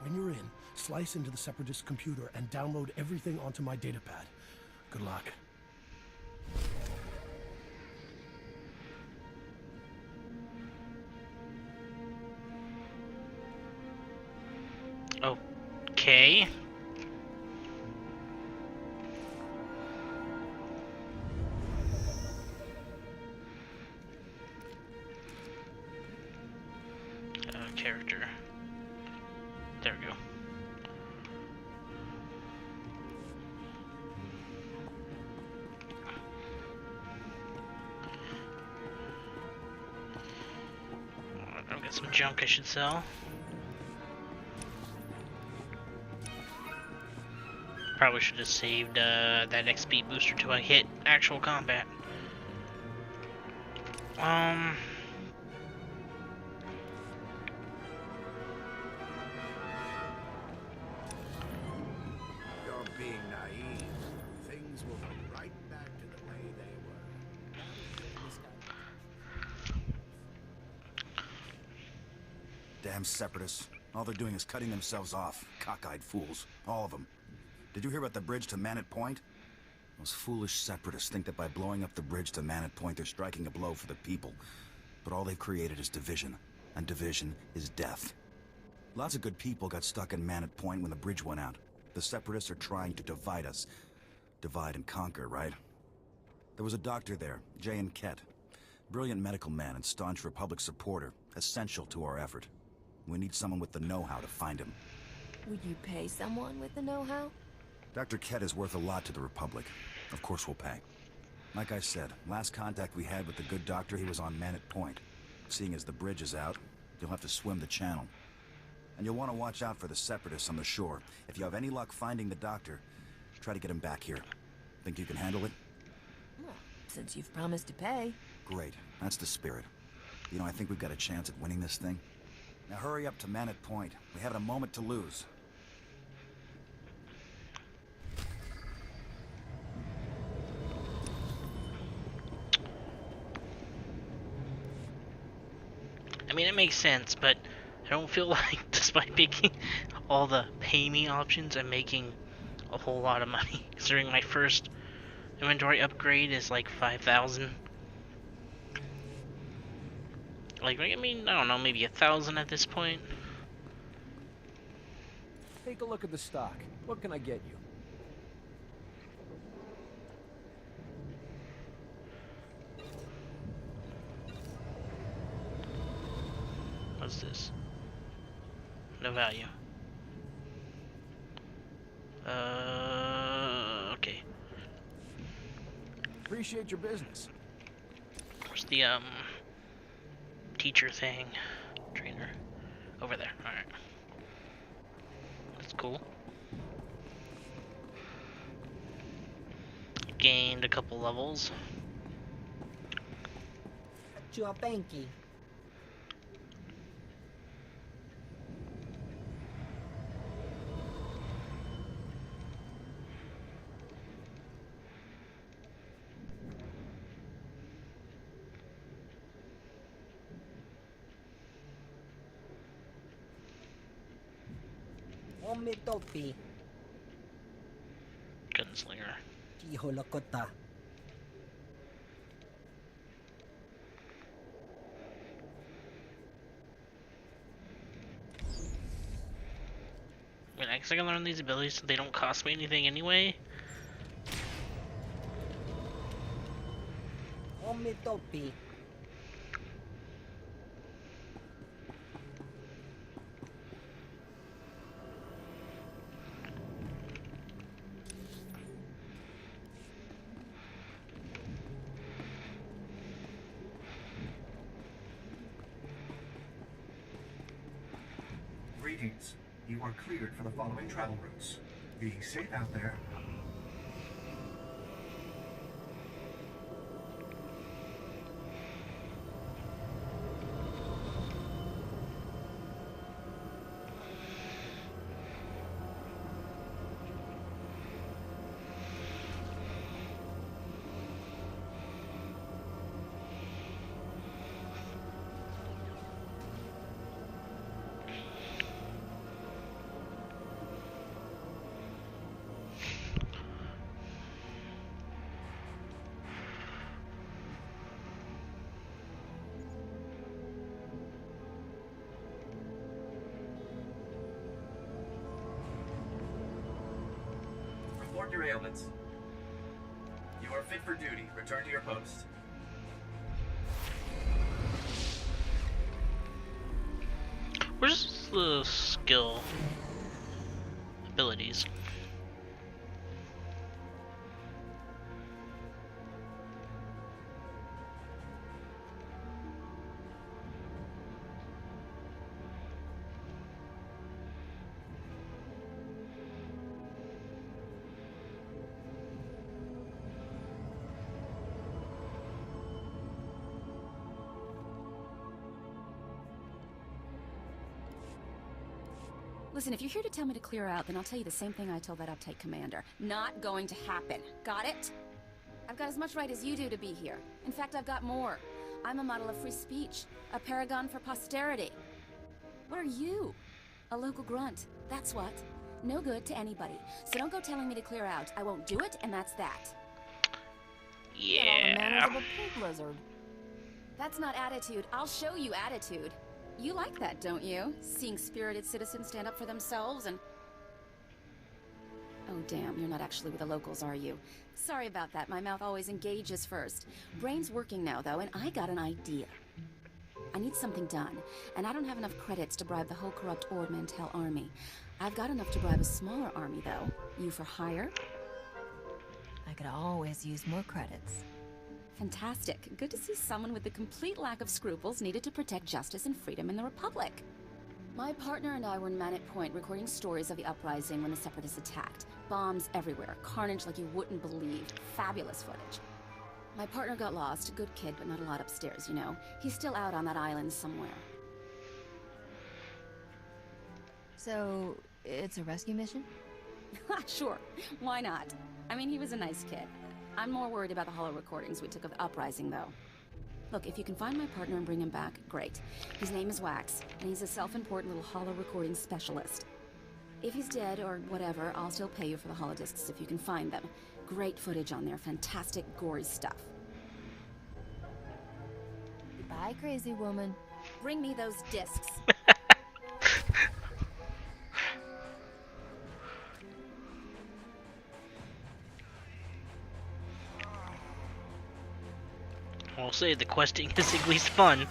[SPEAKER 10] When you're in, slice into the Separatist computer and download everything onto my datapad. Good luck.
[SPEAKER 1] Okay. Character. There we go. I've got some junk I should sell. Probably should have saved that XP booster till I hit actual combat.
[SPEAKER 11] Damn Separatists. All they're doing is cutting themselves off. Cockeyed fools. All of them. Did you hear about the bridge to Manet Point? Those foolish Separatists think that by blowing up the bridge to Manet Point, they're striking a blow for the people. But all they've created is division. And division is death. Lots of good people got stuck in Manet Point when the bridge went out. The Separatists are trying to divide us. Divide and conquer, right? There was a doctor there, J.N. Kett. Brilliant medical man and staunch Republic supporter. Essential to our effort. We need someone with the know-how to find him.
[SPEAKER 2] Would you pay someone with the know-how?
[SPEAKER 11] Dr. Kett is worth a lot to the Republic. Of course we'll pay. Like I said, last contact we had with the good doctor, he was on Manet Point. Seeing as the bridge is out, you'll have to swim the channel. And you'll want to watch out for the Separatists on the shore. If you have any luck finding the doctor, try to get him back here. Think you can handle it?
[SPEAKER 2] Well, since you've promised to pay.
[SPEAKER 11] Great. That's the spirit. You know, I think we've got a chance at winning this thing. Now hurry up to Manet Point. We haven't a moment to lose.
[SPEAKER 1] I mean, it makes sense, but I don't feel like, despite picking all the pay me options, I'm making a whole lot of money. Considering my first inventory upgrade is like 5,000. Like, I mean, I don't know, maybe 1,000 at this point.
[SPEAKER 5] Take a look at the stock. What can I get you?
[SPEAKER 1] What's this? No value. Okay.
[SPEAKER 5] Appreciate your business.
[SPEAKER 1] Where's the, teacher thing? Trainer. Over there. Alright. That's cool. Gained a couple levels.
[SPEAKER 15] Chuapenki. Omitopi.
[SPEAKER 1] Gunslinger.
[SPEAKER 15] Kiholokota.
[SPEAKER 1] I mean, I guess I can learn these abilities so they don't cost me anything anyway.
[SPEAKER 15] me topi.
[SPEAKER 6] Greetings. You are cleared for the following travel routes. Be safe out there. Report your ailments. You are fit for duty. Return to your post.
[SPEAKER 1] Where's the skill abilities?
[SPEAKER 12] Listen, if you're here to tell me to clear out, then I'll tell you the same thing I told that uptight commander. Not going to happen. Got it? I've got as much right as you do to be here. In fact, I've got more. I'm a model of free speech, a paragon for posterity. What are you? A local grunt. That's what. No good to anybody. So don't go telling me to clear out. I won't do it, and that's that.
[SPEAKER 1] Yeah.
[SPEAKER 12] That's not attitude. I'll show you attitude. You like that, don't you? Seeing spirited citizens stand up for themselves and... Oh, damn, you're not actually with the locals, are you? Sorry about that, my mouth always engages first. Brain's working now, though, and I got an idea. I need something done, and I don't have enough credits to bribe the whole corrupt Ord Mantell army. I've got enough to bribe a smaller army, though. You for hire?
[SPEAKER 2] I could always use more credits.
[SPEAKER 12] Fantastic. Good to see someone with the complete lack of scruples needed to protect justice and freedom in the Republic. My partner and I were in Manit Point recording stories of the uprising when the Separatists attacked. Bombs everywhere, carnage like you wouldn't believe. Fabulous footage. My partner got lost, good kid, but not a lot upstairs, you know. He's still out on that island somewhere.
[SPEAKER 2] So, it's a rescue mission?
[SPEAKER 12] Sure, why not? I mean, he was a nice kid. I'm more worried about the hollow recordings we took of the uprising, though. Look, if you can find my partner and bring him back, great. His name is Wax, and he's a self-important little hollow recording specialist. If he's dead or whatever, I'll still pay you for the holodiscs if you can find them. Great footage on there, fantastic, gory stuff.
[SPEAKER 2] Goodbye, crazy woman.
[SPEAKER 12] Bring me those discs.
[SPEAKER 1] I'll say the questing is at least fun.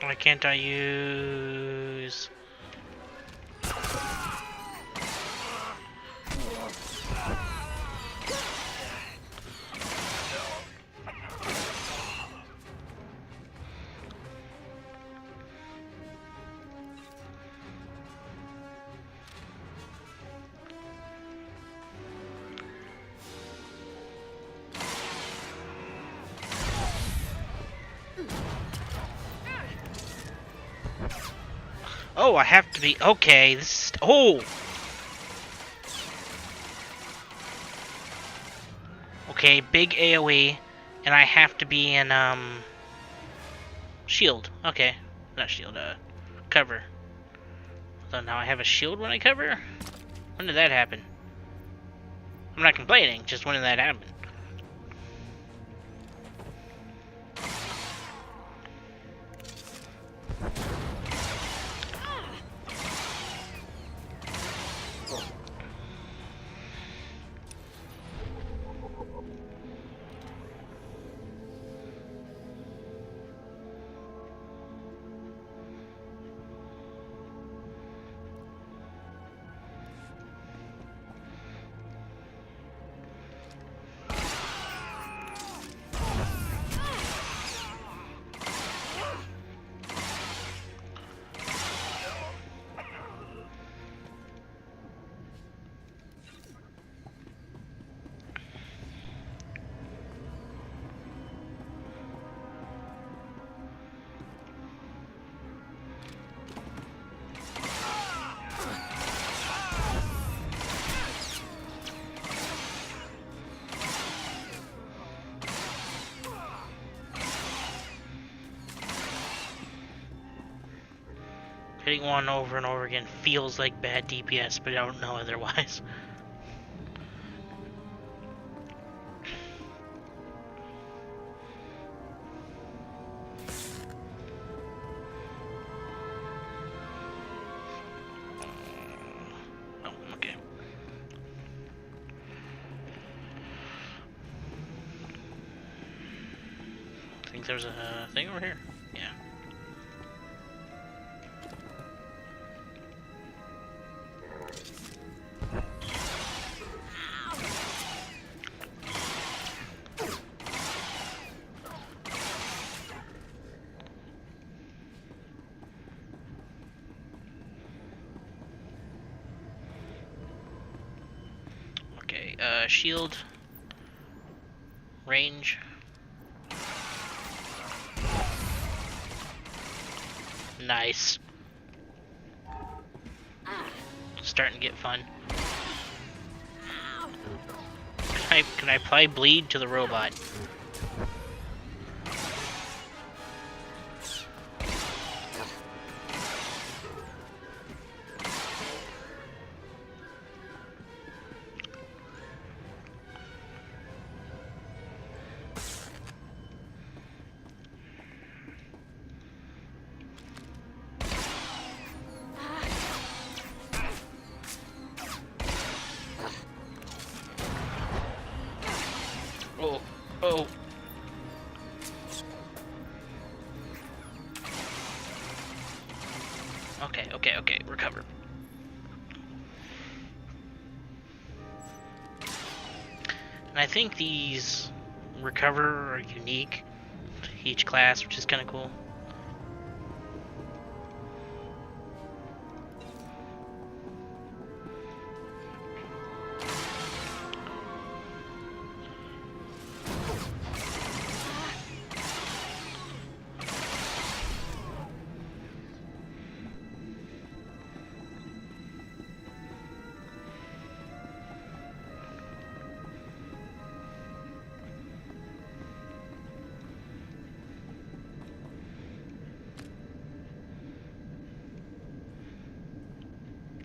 [SPEAKER 1] Why can't I use... Oh, I have to be... Okay, this is... Oh! Okay, big AoE, and I have to be in, shield. Okay. Not shield, cover. So now I have a shield when I cover? When did that happen? I'm not complaining, just when did that happen? Hitting one over and over again feels like bad DPS, but I don't know otherwise. Oh, okay. I think there's a thing over here. Yeah. Shield range. Nice. Starting to get fun. Can I apply bleed to the robot? Oh. Okay, recover. And I think these recover are unique to each class, which is kind of cool.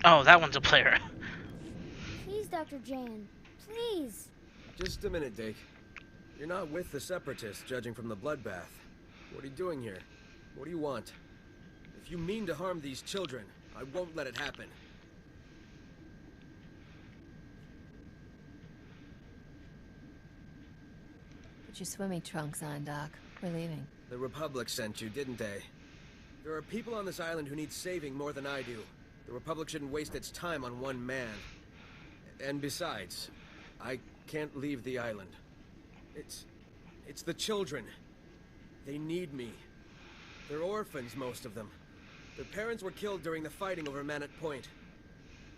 [SPEAKER 1] Oh, that one's a player.
[SPEAKER 16] Please, Dr. Jan. Please.
[SPEAKER 17] Just a minute, Dake. You're not with the Separatists, judging from the bloodbath. What are you doing here? What do you want? If you mean to harm these children, I won't let it happen.
[SPEAKER 2] Put your swimming trunks on, Doc. We're leaving.
[SPEAKER 17] The Republic sent you, didn't they? There are people on this island who need saving more than I do. The Republic shouldn't waste its time on one man. And besides, I can't leave the island. It's the children. They need me. They're orphans, most of them. Their parents were killed during the fighting over Manat Point.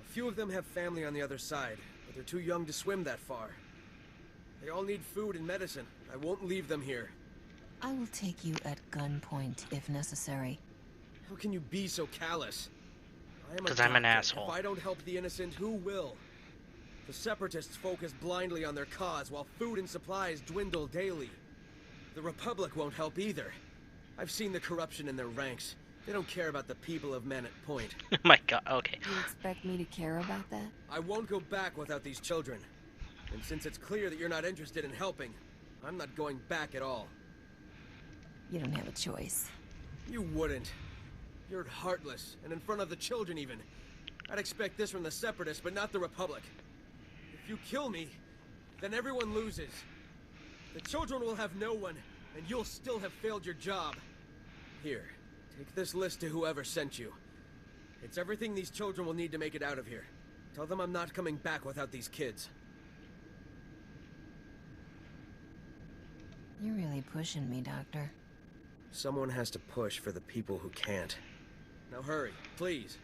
[SPEAKER 17] A few of them have family on the other side, but they're too young to swim that far. They all need food and medicine. I won't leave them here.
[SPEAKER 2] I will take you at gunpoint if necessary.
[SPEAKER 17] How can you be so callous?
[SPEAKER 1] Because I'm an asshole.
[SPEAKER 17] If I don't help the innocent, who will? The Separatists focus blindly on their cause, while food and supplies dwindle daily. The Republic won't help either. I've seen the corruption in their ranks. They don't care about the people of Manor Point.
[SPEAKER 1] Oh my god, okay.
[SPEAKER 2] You expect me to care about that?
[SPEAKER 17] I won't go back without these children. And since it's clear that you're not interested in helping, I'm not going back at all.
[SPEAKER 2] You don't have a choice.
[SPEAKER 17] You wouldn't. You're heartless, and in front of the children even. I'd expect this from the Separatists, but not the Republic. If you kill me, then everyone loses. The children will have no one, and you'll still have failed your job. Here, take this list to whoever sent you. It's everything these children will need to make it out of here. Tell them I'm not coming back without these kids.
[SPEAKER 2] You're really pushing me, Doctor.
[SPEAKER 17] Someone has to push for the people who can't. Now hurry, please.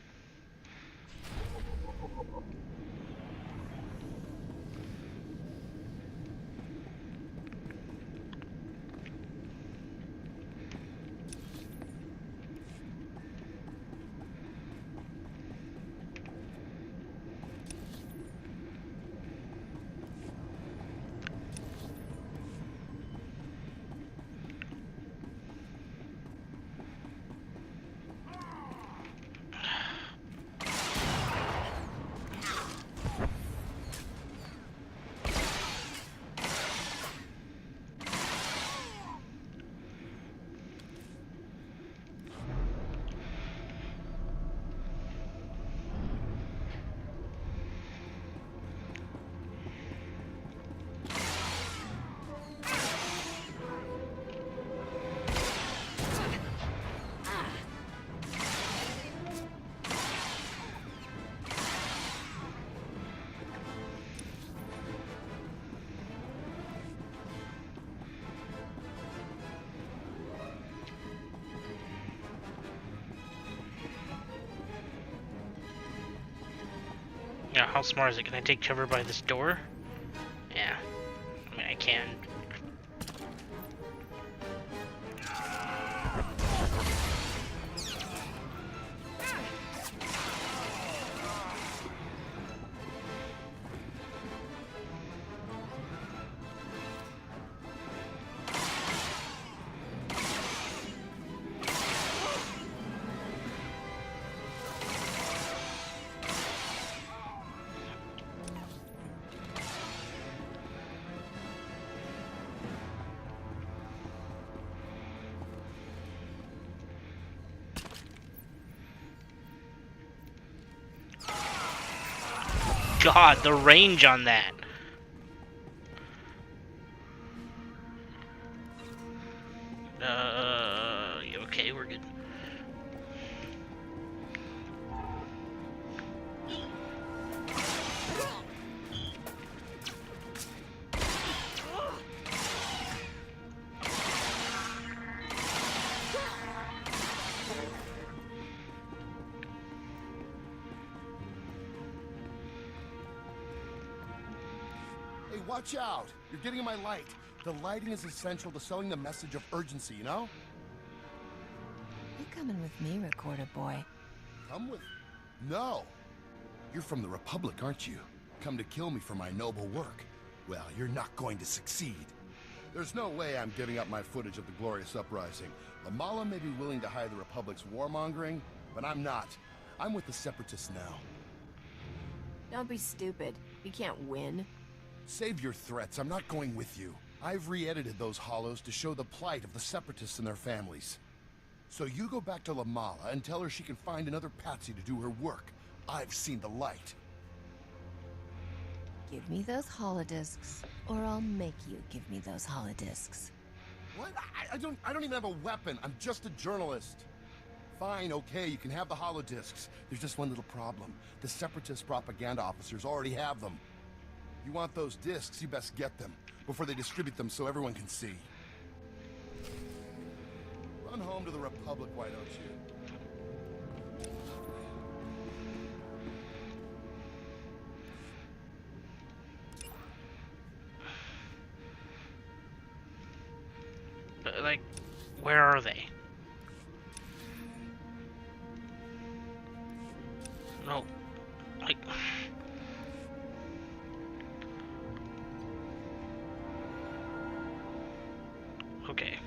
[SPEAKER 1] Yeah, how smart is it? Can I take cover by this door? Yeah. I mean, I can. God, the range on that. Okay, we're good.
[SPEAKER 7] Hey, watch out! You're getting in my light. The lighting is essential to selling the message of urgency, you know?
[SPEAKER 2] You coming with me, Recorder Boy?
[SPEAKER 7] Come with... No! You're from the Republic, aren't you? Come to kill me for my noble work. Well, you're not going to succeed. There's no way I'm giving up my footage of the glorious uprising. Lamala may be willing to hide the Republic's warmongering, but I'm not. I'm with the Separatists now.
[SPEAKER 2] Don't be stupid. You can't win.
[SPEAKER 7] Save your threats. I'm not going with you. I've re-edited those hollows to show the plight of the Separatists and their families. So you go back to Lamala and tell her she can find another patsy to do her work. I've seen the light.
[SPEAKER 2] Give me those holodiscs, or I'll make you give me those holodiscs.
[SPEAKER 7] What? I don't even have a weapon. I'm just a journalist. Fine, okay, you can have the holodiscs. There's just one little problem. The Separatist propaganda officers already have them. You want those discs, you best get them before they distribute them so everyone can see. Run home to the Republic, why don't you?
[SPEAKER 1] But, like, where are they? No, like... Okay.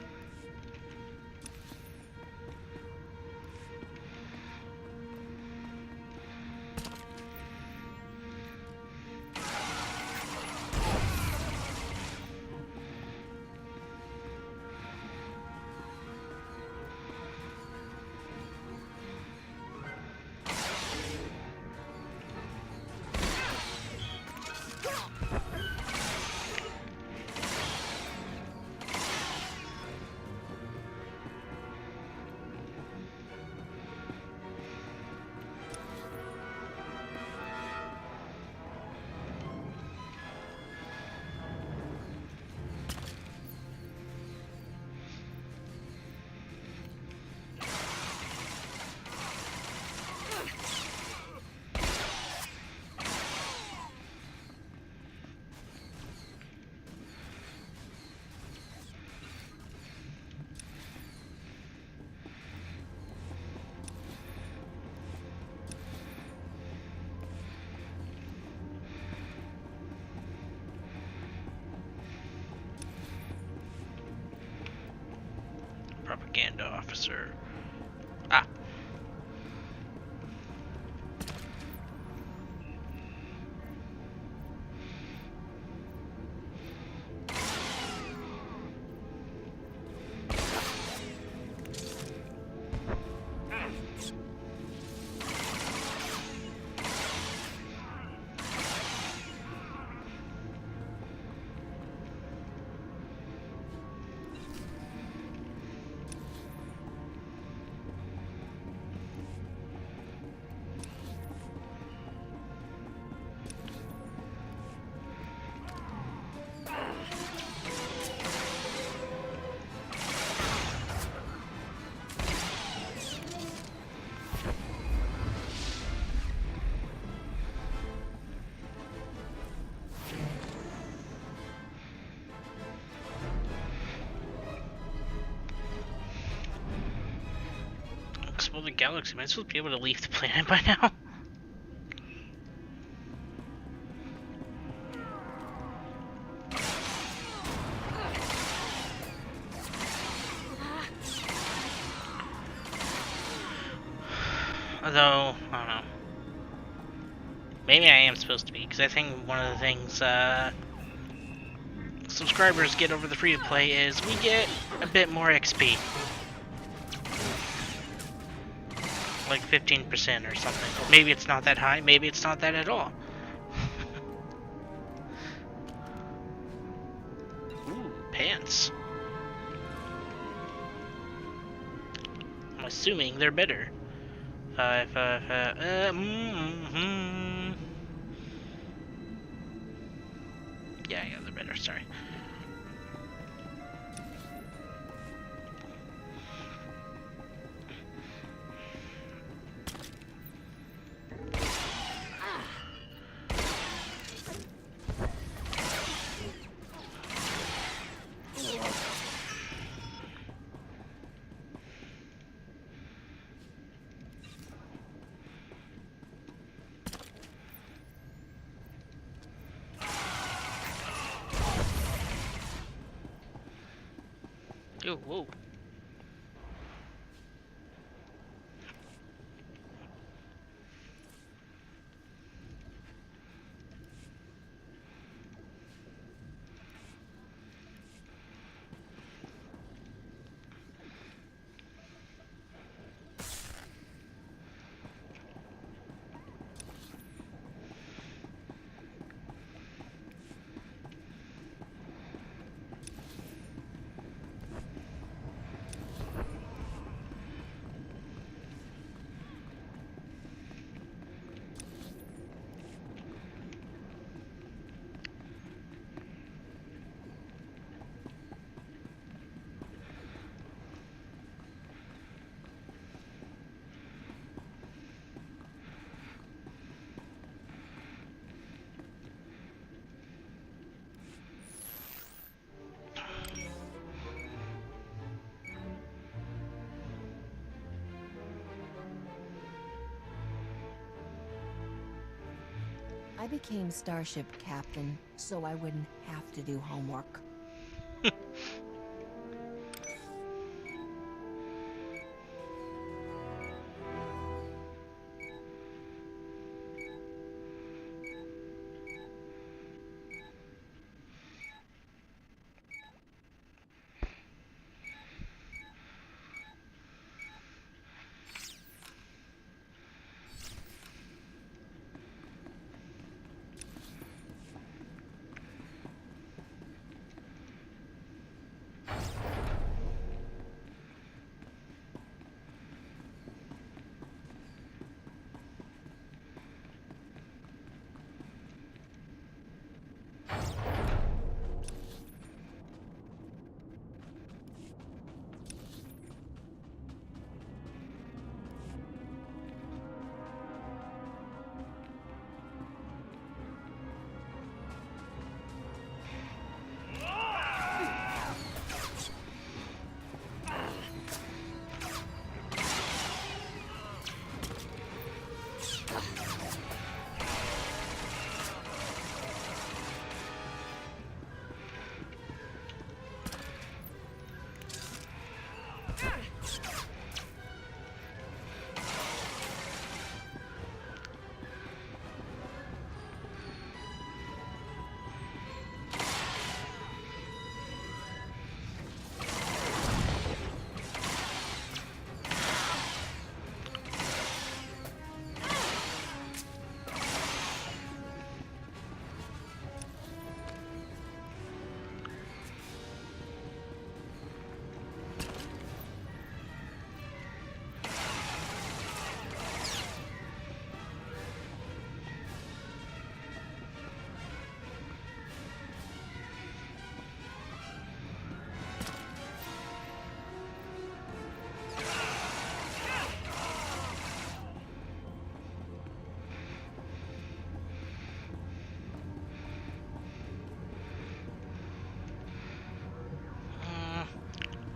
[SPEAKER 1] propaganda officer. Ah. Explore the galaxy. Am I supposed to be able to leave the planet by now? Although, I don't know. Maybe I am supposed to be, because I think one of the things subscribers get over the free-to-play is we get a bit more XP. Like 15% or something. Maybe it's not that high, maybe it's not that at all. Ooh, pants. I'm assuming they're better. Yeah, they're better, sorry. Yo, whoa.
[SPEAKER 2] I became Starship Captain so I wouldn't have to do homework.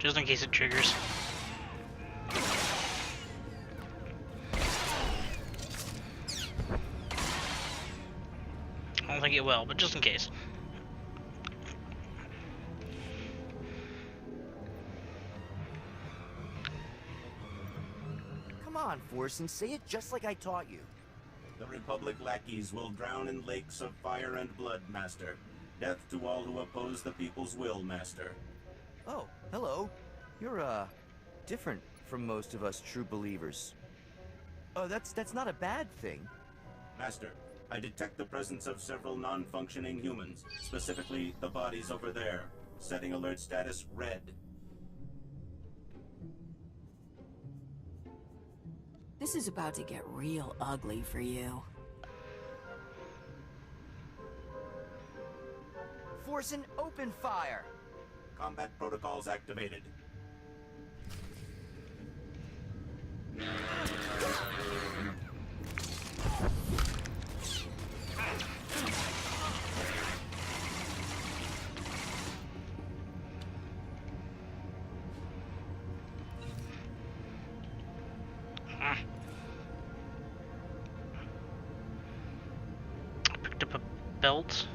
[SPEAKER 1] Just in case it triggers. I don't think it will, but just in case.
[SPEAKER 18] Come on, Forsen, say it just like I taught you.
[SPEAKER 19] The Republic lackeys will drown in lakes of fire and blood, Master. Death to all who oppose the people's will, Master.
[SPEAKER 18] Oh, hello. You're, different from most of us true believers. Oh, that's not a bad thing.
[SPEAKER 19] Master, I detect the presence of several non-functioning humans, specifically the bodies over there. Setting alert status red.
[SPEAKER 2] This is about to get real ugly for you.
[SPEAKER 18] Forsen, open fire!
[SPEAKER 19] Combat protocols activated.
[SPEAKER 1] Picked up a belt.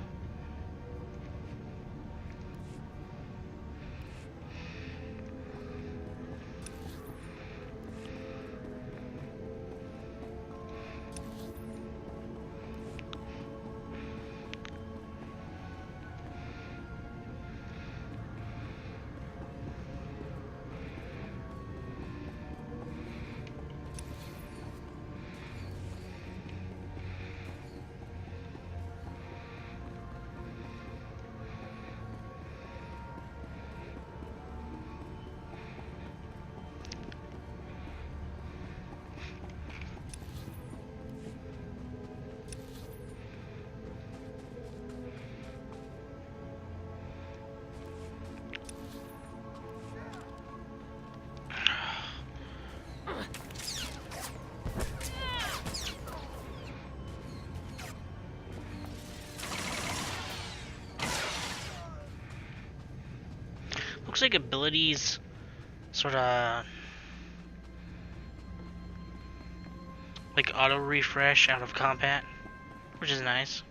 [SPEAKER 1] Looks like abilities sort of like auto refresh out of combat, which is nice.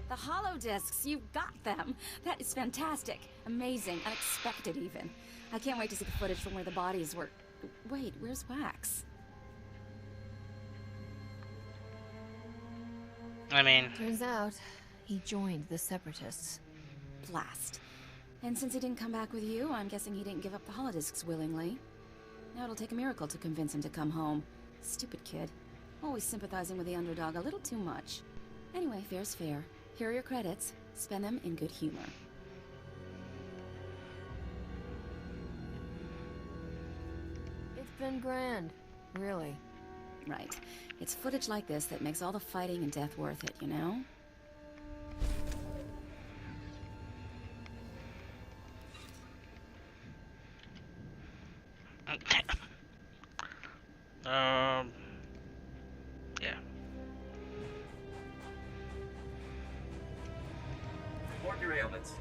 [SPEAKER 12] The holodiscs, you got them. That is fantastic. Amazing. Unexpected, even. I can't wait to see the footage from where the bodies were... Wait, where's Wax?
[SPEAKER 1] I mean...
[SPEAKER 2] Turns out, he joined the Separatists.
[SPEAKER 12] Blast. And since he didn't come back with you, I'm guessing he didn't give up the holodiscs willingly. Now it'll take a miracle to convince him to come home. Stupid kid. Always sympathizing with the underdog a little too much. Anyway, fair's fair. Here are your credits. Spend them in good humor.
[SPEAKER 2] It's been grand. Really.
[SPEAKER 12] Right. It's footage like this that makes all the fighting and death worth it, you know?
[SPEAKER 1] Yeah.
[SPEAKER 6] your ailments.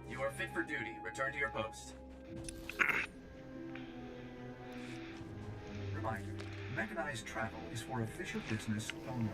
[SPEAKER 6] You are fit for duty. Return to your post.
[SPEAKER 8] Reminder, mechanized travel is for official business only.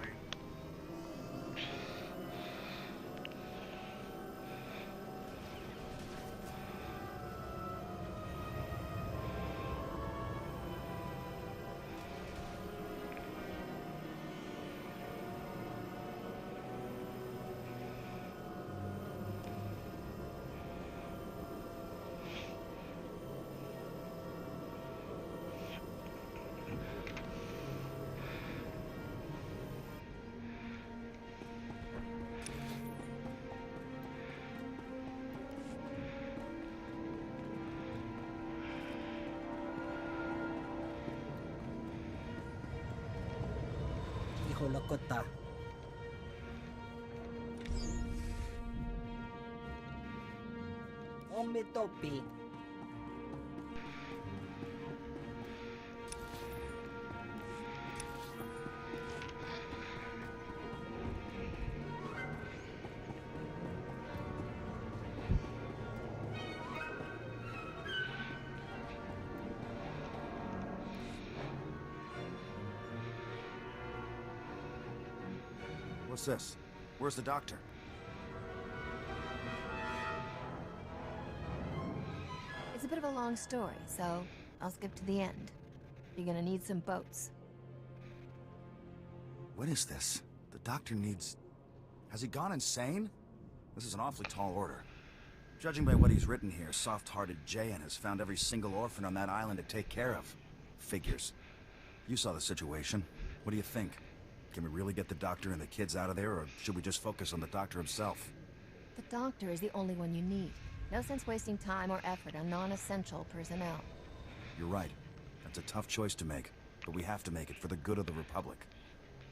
[SPEAKER 15] Holokota. Omitopi.
[SPEAKER 13] What's this? Where's the doctor?
[SPEAKER 2] It's a bit of a long story, so I'll skip to the end. You're gonna need some boats.
[SPEAKER 13] What is this? The doctor needs... Has he gone insane? This is an awfully tall order. Judging by what he's written here, soft-hearted Jayan has found every single orphan on that island to take care of. Figures. You saw the situation. What do you think? Can we really get the doctor and the kids out of there, or should we just focus on the doctor himself?
[SPEAKER 2] The doctor is the only one you need. No sense wasting time or effort on non-essential personnel.
[SPEAKER 13] You're right. That's a tough choice to make, but we have to make it for the good of the Republic.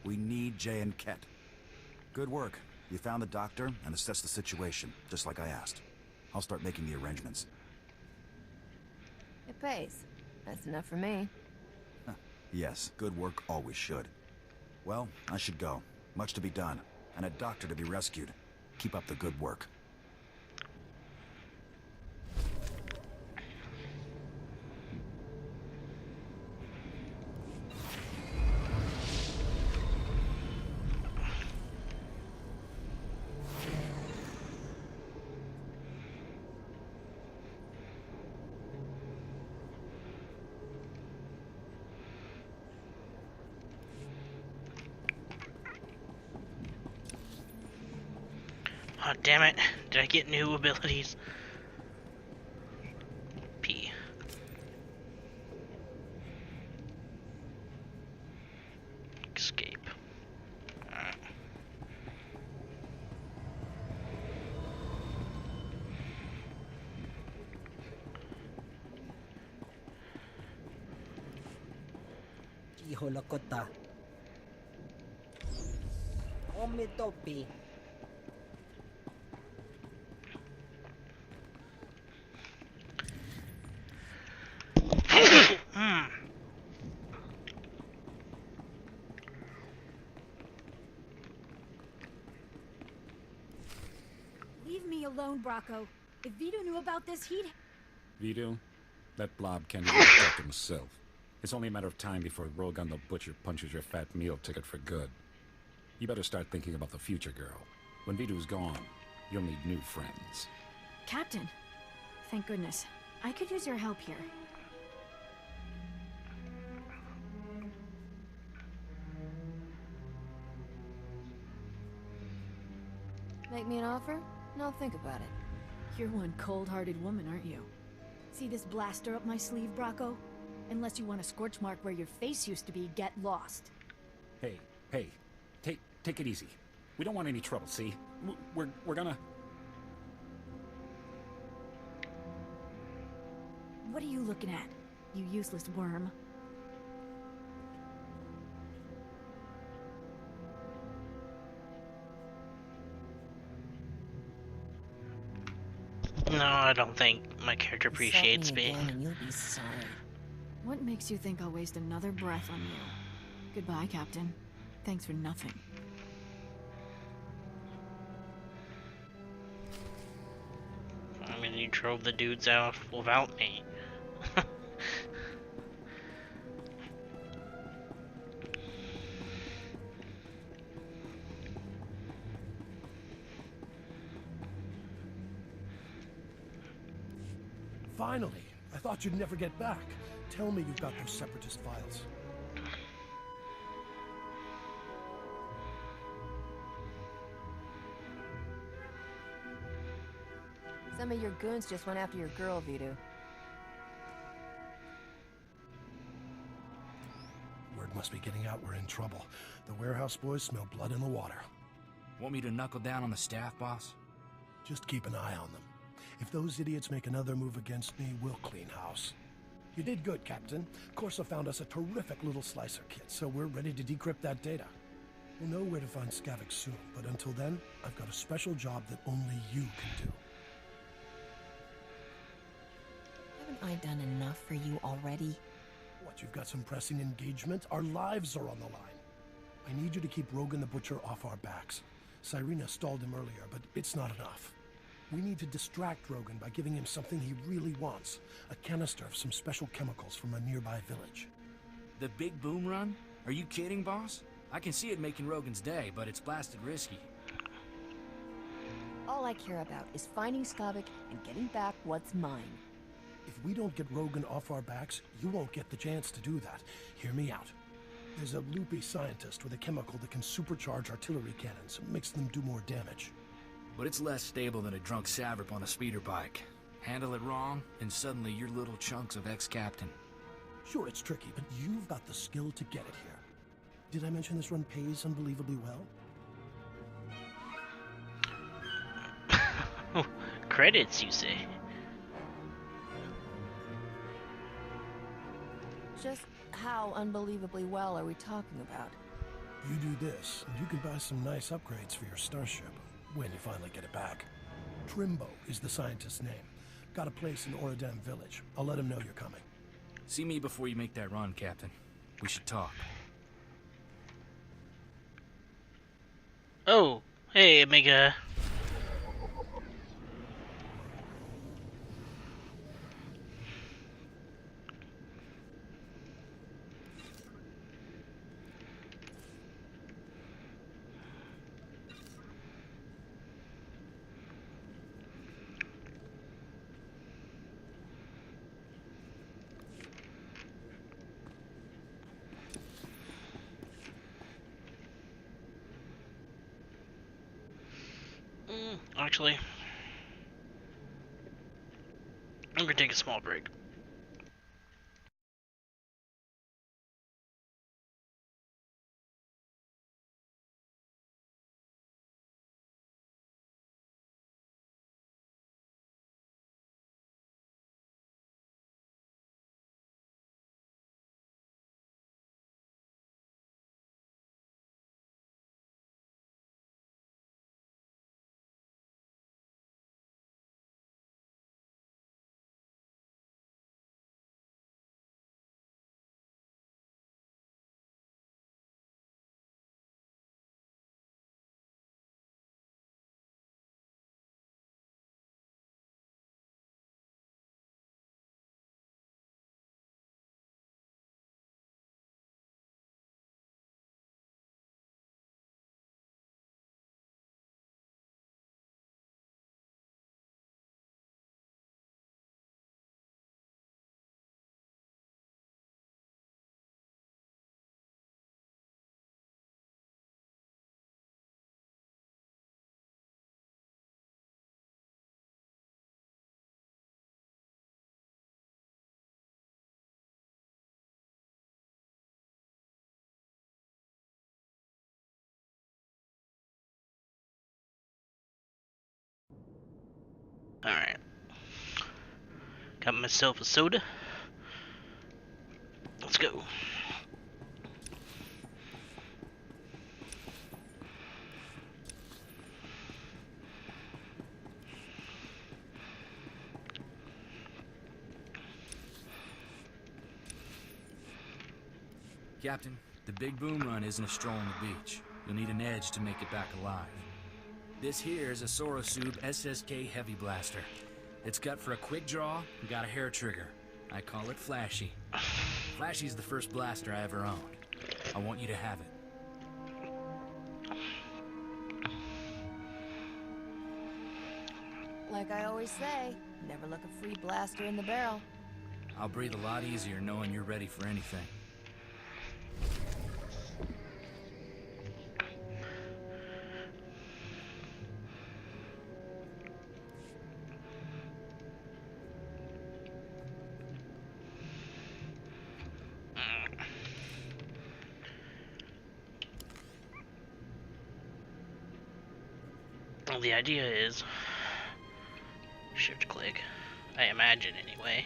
[SPEAKER 13] We need Jay and Ket. Good work. You found the doctor and assessed the situation, just like I asked. I'll start making the arrangements.
[SPEAKER 2] It pays. That's enough for me.
[SPEAKER 13] Yes, good work always should. Well, I should go. Much to be done, and a doctor to be rescued. Keep up the good work.
[SPEAKER 1] Oh, damn it. Did I get new abilities? P. Escape. Alright.
[SPEAKER 15] Holokota. Omitopi.
[SPEAKER 9] Leave me alone, Bracco. If Vito knew about this, he'd...
[SPEAKER 20] Vito? That blob can't even protect himself. It's only a matter of time before Rogan the Butcher punches your fat meal ticket for good. You better start thinking about the future, girl. When Vito's gone, you'll need new friends.
[SPEAKER 14] Captain! Thank goodness. I could use your help here.
[SPEAKER 2] Make me an offer, and I'll think about it.
[SPEAKER 14] You're one cold-hearted woman, aren't you?
[SPEAKER 9] See this blaster up my sleeve, Bracco? Unless you want a scorch mark where your face used to be, get lost.
[SPEAKER 20] Hey, take it easy. We don't want any trouble, see? We're gonna...
[SPEAKER 9] What are you looking at, you useless worm?
[SPEAKER 1] No, I don't think my character appreciates me.
[SPEAKER 2] Again and you'll be sorry.
[SPEAKER 14] What makes you think I'll waste another breath on you? Goodbye, Captain. Thanks for nothing.
[SPEAKER 1] I mean, you drove the dudes out without me.
[SPEAKER 10] Finally! I thought you'd never get back. Tell me you've got those Separatist files.
[SPEAKER 2] Some of your goons just went after your girl, Vidu.
[SPEAKER 10] Word must be getting out we're in trouble. The warehouse boys smell blood in the water.
[SPEAKER 4] Want me to knuckle down on the staff, boss?
[SPEAKER 10] Just keep an eye on them. If those idiots make another move against me, we'll clean house. You did good, Captain. Corsa found us a terrific little slicer kit, so we're ready to decrypt that data. We'll know where to find Skavik soon, but until then, I've got a special job that only you can do.
[SPEAKER 2] Haven't I done enough for you already?
[SPEAKER 10] What, you've got some pressing engagement? Our lives are on the line. I need you to keep Rogan the Butcher off our backs. Cyrena stalled him earlier, but it's not enough. We need to distract Rogan by giving him something he really wants. A canister of some special chemicals from a nearby village.
[SPEAKER 4] The big boom run? Are you kidding, boss? I can see it making Rogan's day, but it's blasted risky.
[SPEAKER 2] All I care about is finding Skavik and getting back what's mine.
[SPEAKER 10] If we don't get Rogan off our backs, you won't get the chance to do that. Hear me out. There's a loopy scientist with a chemical that can supercharge artillery cannons, makes them do more damage.
[SPEAKER 4] But it's less stable than a drunk Savrip on a speeder bike. Handle it wrong, and suddenly you're little chunks of ex-captain.
[SPEAKER 10] Sure, it's tricky, but you've got the skill to get it here. Did I mention this run pays unbelievably well?
[SPEAKER 1] Credits, you say?
[SPEAKER 2] Just how unbelievably well are we talking about?
[SPEAKER 10] You do this, and you can buy some nice upgrades for your starship. When you finally get it back. Trimbo is the scientist's name. Got a place in Oradam village. I'll let him know you're coming.
[SPEAKER 4] See me before you make that run, Captain. We should talk.
[SPEAKER 1] Oh, hey, Omega. Actually, I'm gonna take a small break. Alright. Got myself a soda. Let's go.
[SPEAKER 4] Captain, the big boom run isn't a stroll on the beach. You'll need an edge to make it back alive. This here is a Sorosub SSK Heavy Blaster. It's cut for a quick draw and got a hair trigger. I call it Flashy. Flashy's the first blaster I ever owned. I want you to have it.
[SPEAKER 2] Like I always say, never look a free blaster in the barrel.
[SPEAKER 4] I'll breathe a lot easier knowing you're ready for anything.
[SPEAKER 1] Well, the idea is shift click, I imagine anyway.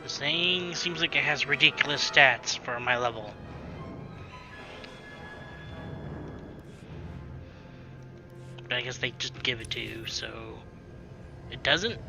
[SPEAKER 1] This thing seems like it has ridiculous stats for my level. But I guess they just give it to you, so it doesn't?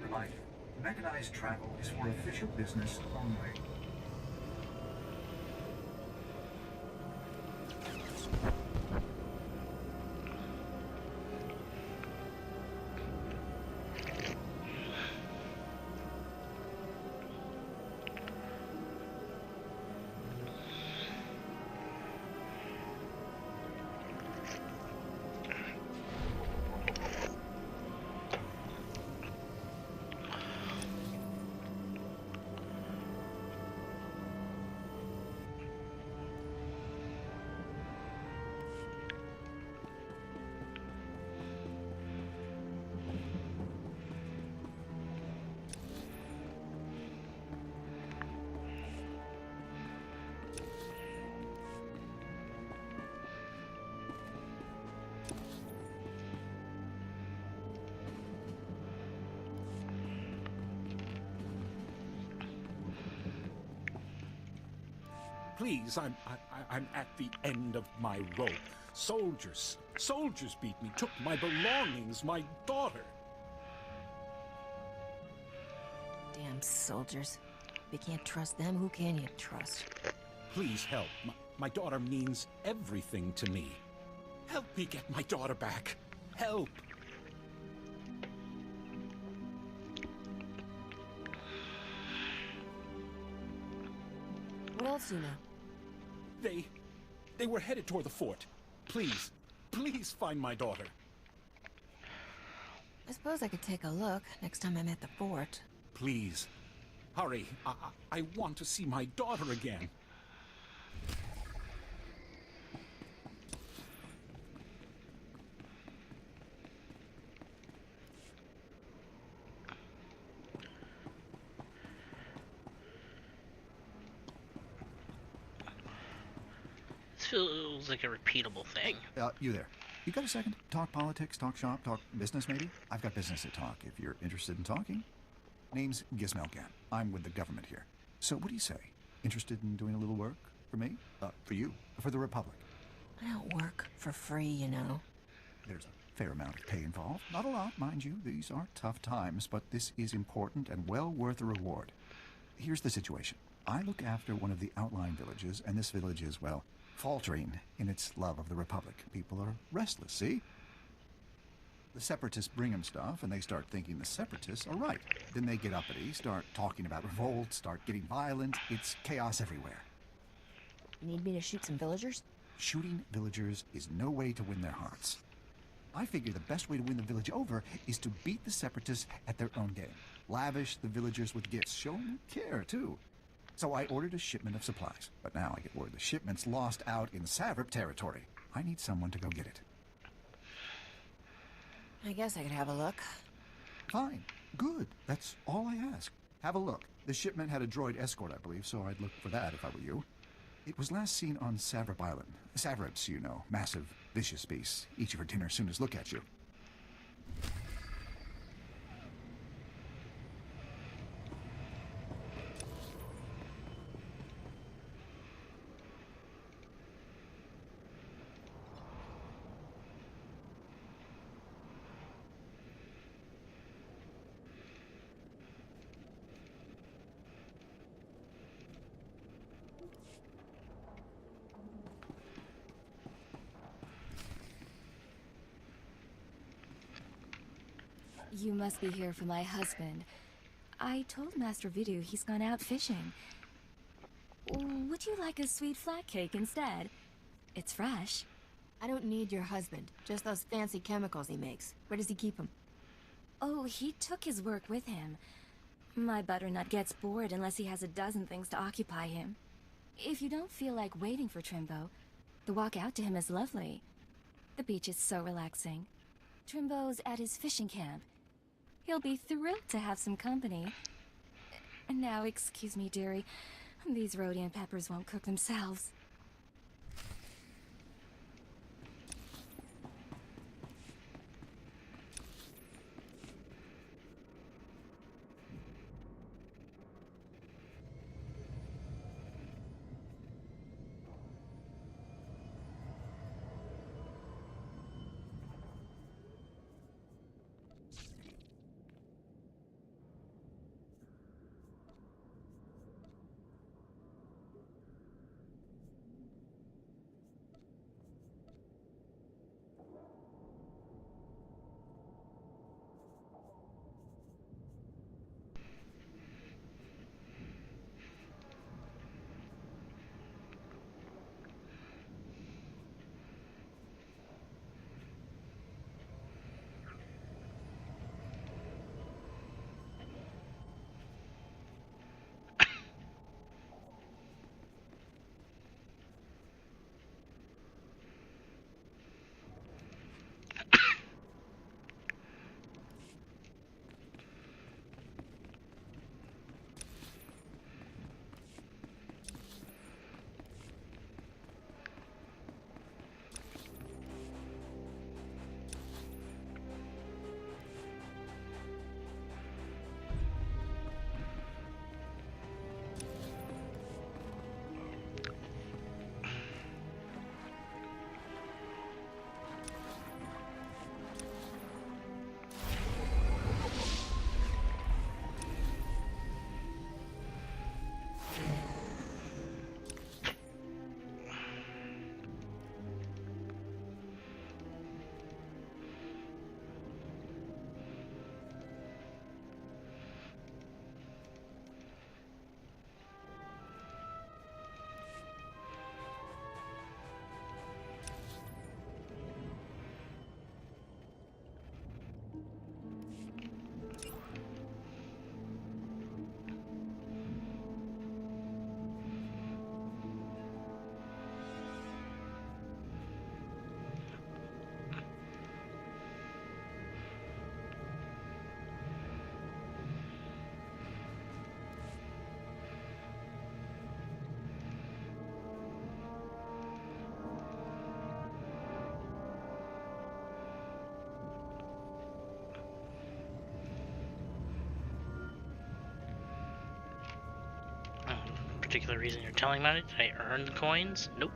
[SPEAKER 8] Reminder, mechanized travel is for official business only.
[SPEAKER 20] Please, I'm at the end of my rope. Soldiers beat me, took my belongings, my daughter.
[SPEAKER 2] Damn soldiers. If you can't trust them, who can you trust?
[SPEAKER 20] Please help. My daughter means everything to me. Help me get my daughter back. Help.
[SPEAKER 2] What else do you know?
[SPEAKER 20] They were headed toward the fort. Please find my daughter.
[SPEAKER 2] I suppose I could take a look next time I'm at the fort.
[SPEAKER 20] Please. Hurry. I want to see my daughter again.
[SPEAKER 1] This feels like a repeatable thing.
[SPEAKER 21] You there. You got a second? Talk politics, talk shop, talk business maybe? I've got business to talk if you're interested in talking. Name's Gizmelgan. I'm with the government here. So what do you say? Interested in doing a little work for me? For you? For the Republic?
[SPEAKER 2] I don't work for free, you know.
[SPEAKER 21] There's a fair amount of pay involved. Not a lot, mind you. These are tough times, but this is important and well worth a reward. Here's the situation. I look after one of the outlying villages, and this village is, well, faltering in its love of the Republic. People are restless, see? The Separatists bring them stuff, and they start thinking the Separatists are right. Then they get uppity, start talking about revolt, start getting violent. It's chaos everywhere.
[SPEAKER 2] You need me to shoot some villagers?
[SPEAKER 21] Shooting villagers is no way to win their hearts. I figure the best way to win the village over is to beat the Separatists at their own game. Lavish the villagers with gifts. Show them care, too. So I ordered a shipment of supplies. But now I get word the shipment's lost out in Savrip territory. I need someone to go get it.
[SPEAKER 2] I guess I could have a look.
[SPEAKER 21] Fine. Good. That's all I ask. Have a look. The shipment had a droid escort, I believe, so I'd look for that if I were you. It was last seen on Savrip Island. Savrips, you know. Massive, vicious beasts. Eat you for dinner as soon as look at you.
[SPEAKER 22] You must be here for my husband. I told Master Vidu he's gone out fishing. Would you like a sweet flat cake instead? It's fresh.
[SPEAKER 2] I don't need your husband, just those fancy chemicals he makes. Where does he keep them?
[SPEAKER 22] Oh, he took his work with him. My butternut gets bored unless he has a dozen things to occupy him. If you don't feel like waiting for Trimbo, the walk out to him is lovely. The beach is so relaxing. Trimbo's at his fishing camp. He'll be thrilled to have some company. And now, excuse me, dearie. These Rhodian peppers won't cook themselves.
[SPEAKER 1] particular reason you're telling about it? Did I earn the coins? Nope.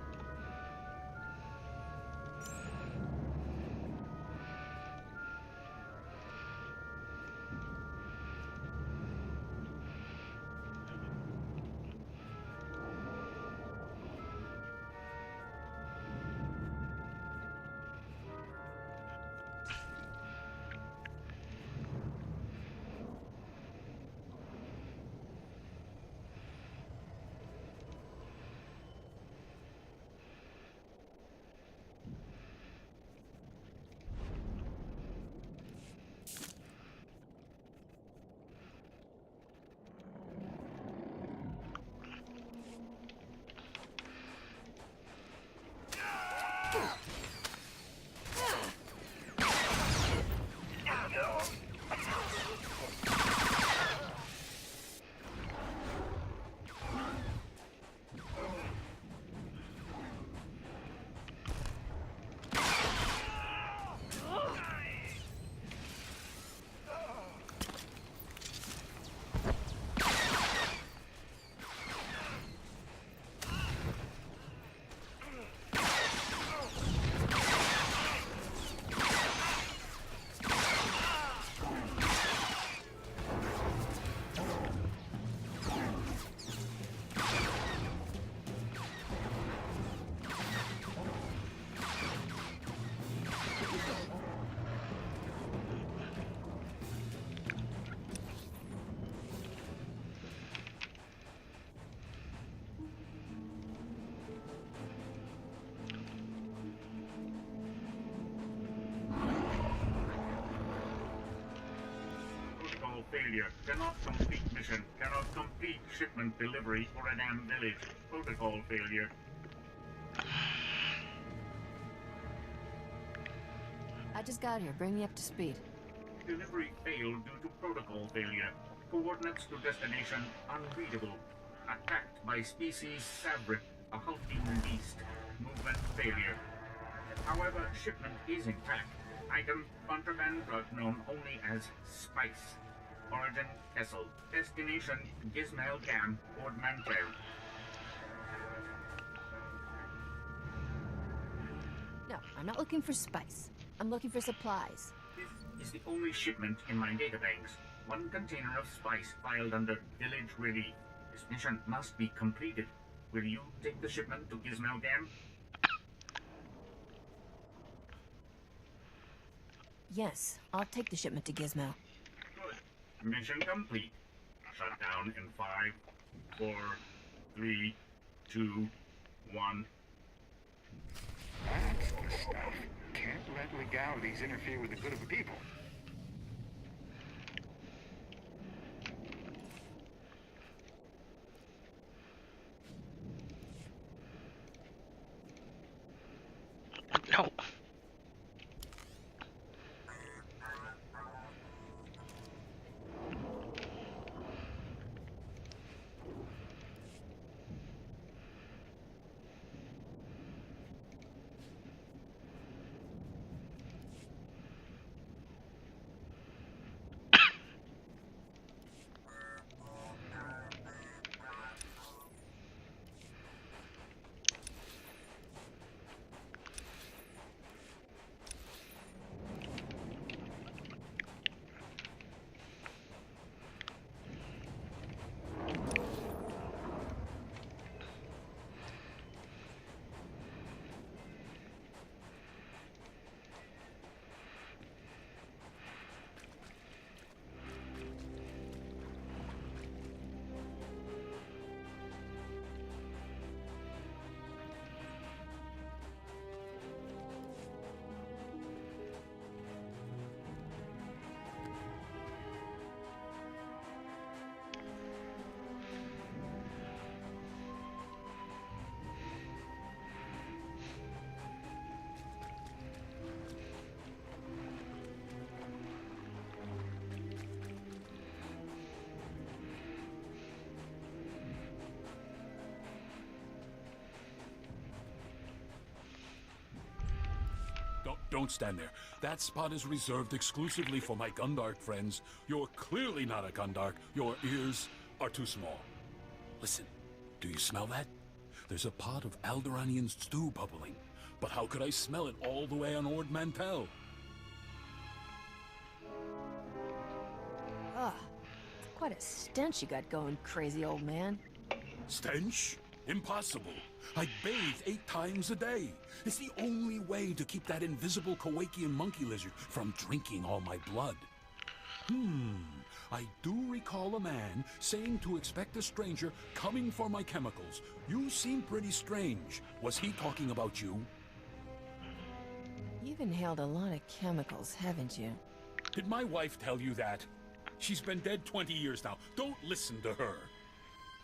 [SPEAKER 3] Failure. Cannot complete mission. Cannot complete shipment delivery for an Am village. Protocol failure.
[SPEAKER 2] I just got here. Bring me up to speed.
[SPEAKER 3] Delivery failed due to protocol failure. Coordinates to destination unreadable. Attacked by species Sabrit, a hulking beast. Movement failure. However, shipment is intact. Item, contraband drug known only as spice. Origin, Kessel. Destination, Gizmael Gam, Portmanteau.
[SPEAKER 2] No, I'm not looking for spice. I'm looking for supplies.
[SPEAKER 3] This is the only shipment in my databanks. One container of spice filed under Village Relief. This mission must be completed. Will you take the shipment to Gizmael Gam?
[SPEAKER 2] Yes, I'll take the shipment to Gizmo.
[SPEAKER 3] Good. Mission complete. Shut down in 5, 4, 3, 2, 1.
[SPEAKER 11] That's the stuff. Can't let legalities interfere with the good of the people.
[SPEAKER 1] No.
[SPEAKER 23] Don't stand there. That spot is reserved exclusively for my Gundark friends. You're clearly not a Gundark. Your ears are too small. Listen, Do you smell that? There's a pot of Alderaanian stew bubbling. But how could I smell it all the way on Ord Mantell?
[SPEAKER 2] Ugh. Quite a stench you got going, crazy old man.
[SPEAKER 23] Stench? Impossible. I bathe 8 times a day. It's the only way to keep that invisible Kowakian monkey lizard from drinking all my blood. I do recall a man saying to expect a stranger coming for my chemicals. You seem pretty strange. Was he talking about you?
[SPEAKER 2] You've inhaled a lot of chemicals, haven't you?
[SPEAKER 23] Did my wife tell you that? She's been dead 20 years now. Don't listen to her.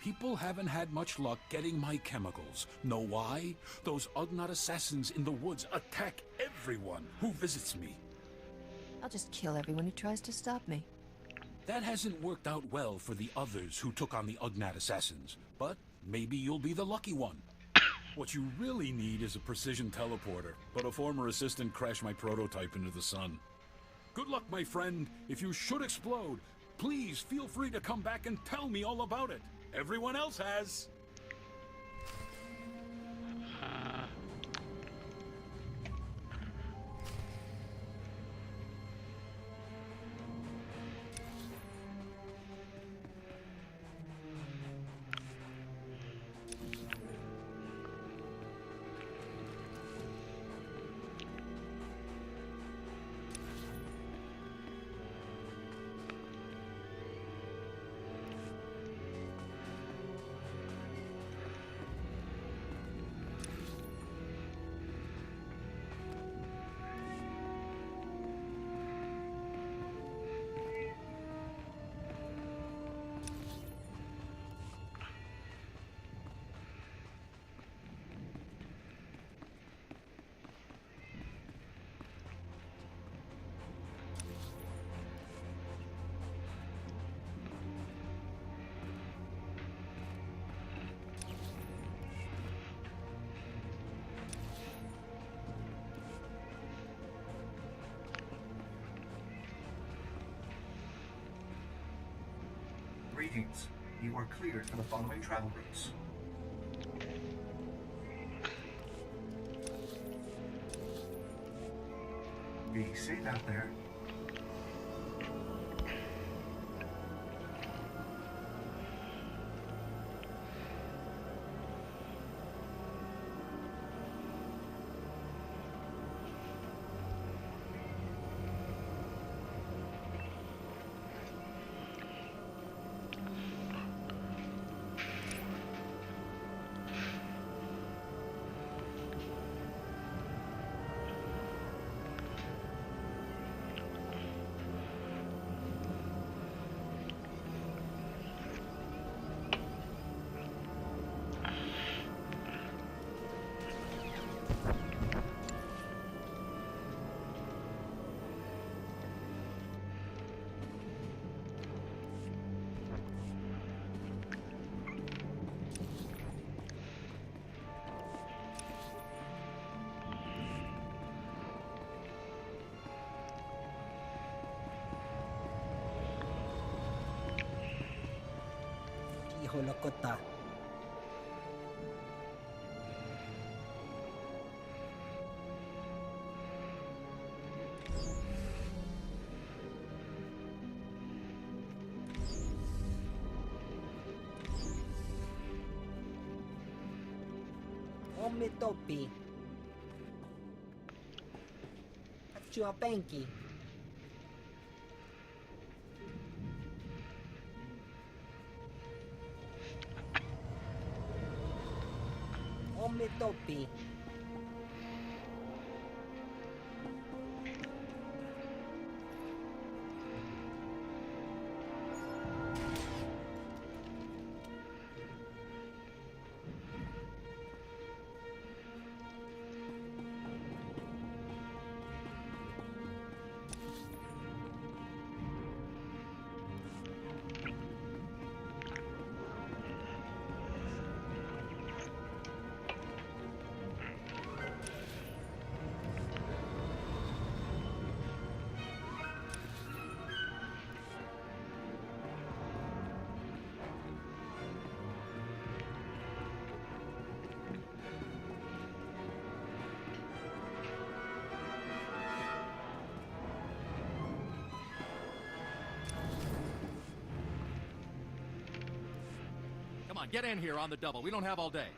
[SPEAKER 23] People haven't had much luck getting my chemicals. Know why? Those Ugnaught assassins in the woods attack everyone who visits me.
[SPEAKER 2] I'll just kill everyone who tries to stop me.
[SPEAKER 23] That hasn't worked out well for the others who took on the Ugnaught assassins, but maybe you'll be the lucky one. What you really need is a precision teleporter, but a former assistant crashed my prototype into the sun. Good luck, my friend. If you should explode, please feel free to come back and tell me all about it. Everyone else has.
[SPEAKER 8] Greetings. You are cleared for the following travel routes. Be safe out there.
[SPEAKER 15] Holokota. Omitopi. Chuapenki. Omitopi.
[SPEAKER 5] on, get in here on the double. We don't have all day.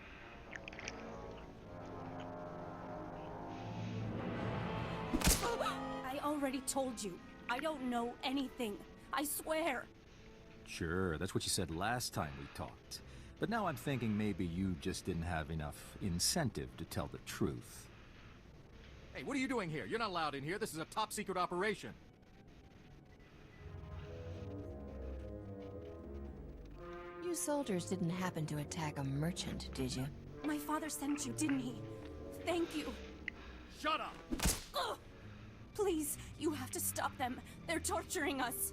[SPEAKER 16] I already told you. I don't know anything. I swear.
[SPEAKER 17] Sure, that's what you said last time we talked. But now I'm thinking maybe you just didn't have enough incentive to tell the truth.
[SPEAKER 5] Hey, what are you doing here? You're not allowed in here. This is a top-secret operation.
[SPEAKER 2] You soldiers didn't happen to attack a merchant, did you?
[SPEAKER 16] My father sent you, didn't he? Thank you.
[SPEAKER 5] Shut up!
[SPEAKER 16] Ugh. Please, you have to stop them. They're torturing us.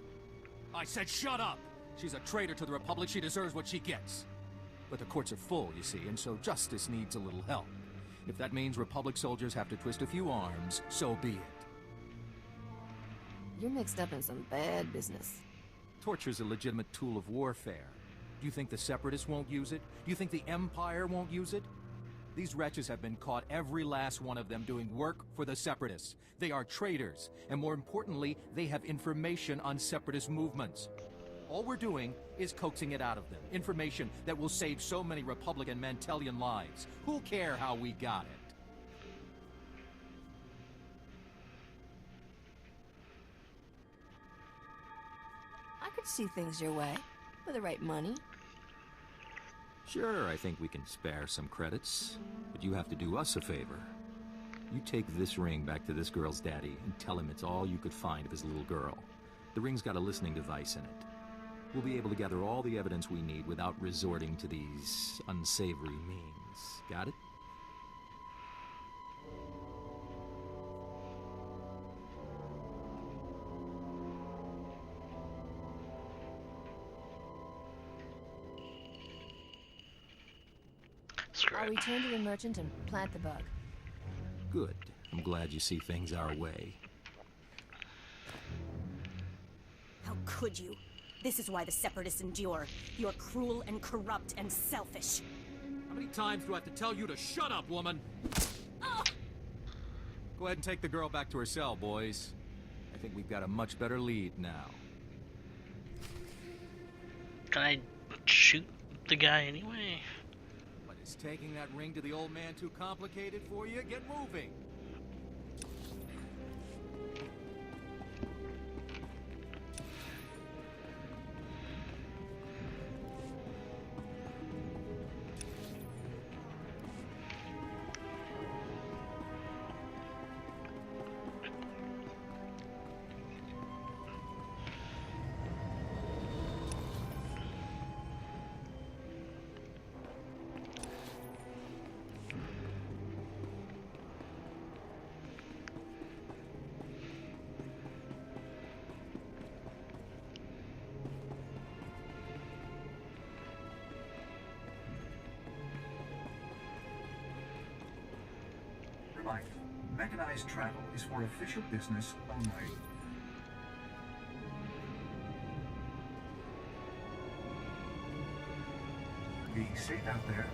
[SPEAKER 5] I said shut up! She's a traitor to the Republic. She deserves what she gets. But the courts are full, you see, and so justice needs a little help. If that means Republic soldiers have to twist a few arms, so be it.
[SPEAKER 2] You're mixed up in some bad business.
[SPEAKER 5] Torture's a legitimate tool of warfare. Do you think the Separatists won't use it? Do you think the Empire won't use it? These wretches have been caught, every last one of them, doing work for the Separatists. They are traitors, and more importantly, they have information on Separatist movements. All we're doing is coaxing it out of them. Information that will save so many Republican Mantelian lives. Who'll care how we got it?
[SPEAKER 2] I could see things your way, for the right money.
[SPEAKER 17] Sure, I think we can spare some credits, but you have to do us a favor. You take this ring back to this girl's daddy and tell him it's all you could find of his little girl. The ring's got a listening device in it. We'll be able to gather all the evidence we need without resorting to these unsavory means. Got it?
[SPEAKER 2] I'll return to the merchant and plant the bug.
[SPEAKER 17] Good. I'm glad you see things our way.
[SPEAKER 16] How could you? This is why the Separatists endure. You're cruel and corrupt and selfish.
[SPEAKER 5] How many times do I have to tell you to shut up, woman? Go ahead and take the girl back to her cell, boys. I think we've got a much better lead now.
[SPEAKER 1] Can I shoot the guy anyway?
[SPEAKER 5] But is taking that ring to the old man too complicated for you? Get moving!
[SPEAKER 8] Reminder, mechanized travel is for official business only. Be safe out there.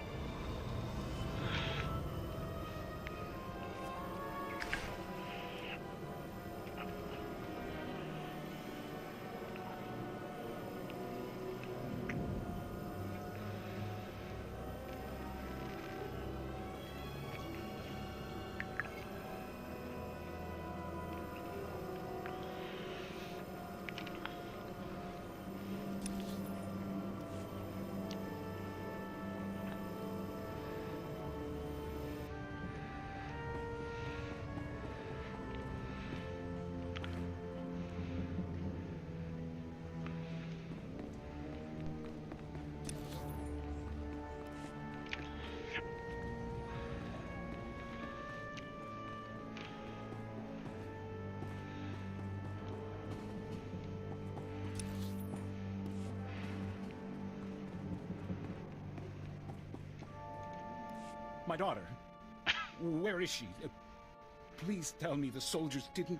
[SPEAKER 23] My daughter. Where is she? Please tell me the soldiers didn't...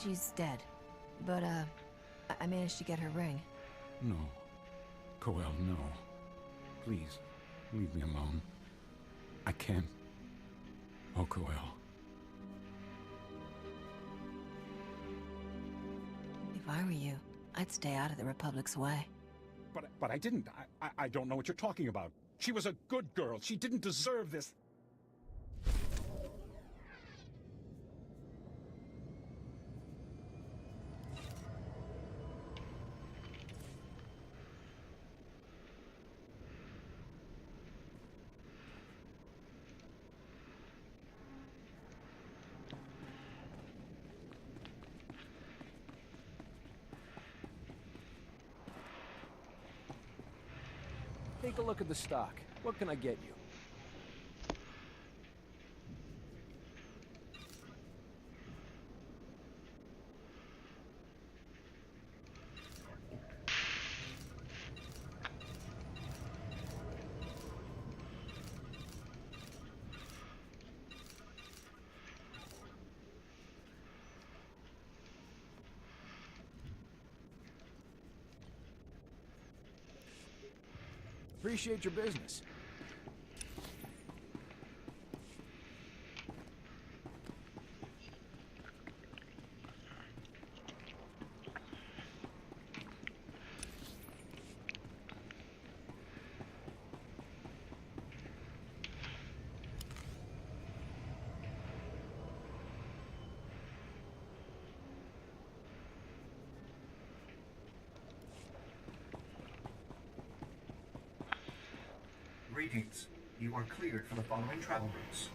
[SPEAKER 2] She's dead. But, I managed to get her ring.
[SPEAKER 23] No. Coel, no. Please, leave me alone. I can't. Oh, Coel.
[SPEAKER 2] If I were you, I'd stay out of the Republic's way.
[SPEAKER 23] But I didn't. I don't know what you're talking about. She was a good girl. She didn't deserve this.
[SPEAKER 7] Take a look at the stock. What can I get you? Appreciate your business.
[SPEAKER 8] Greetings. You are cleared for the following travel routes.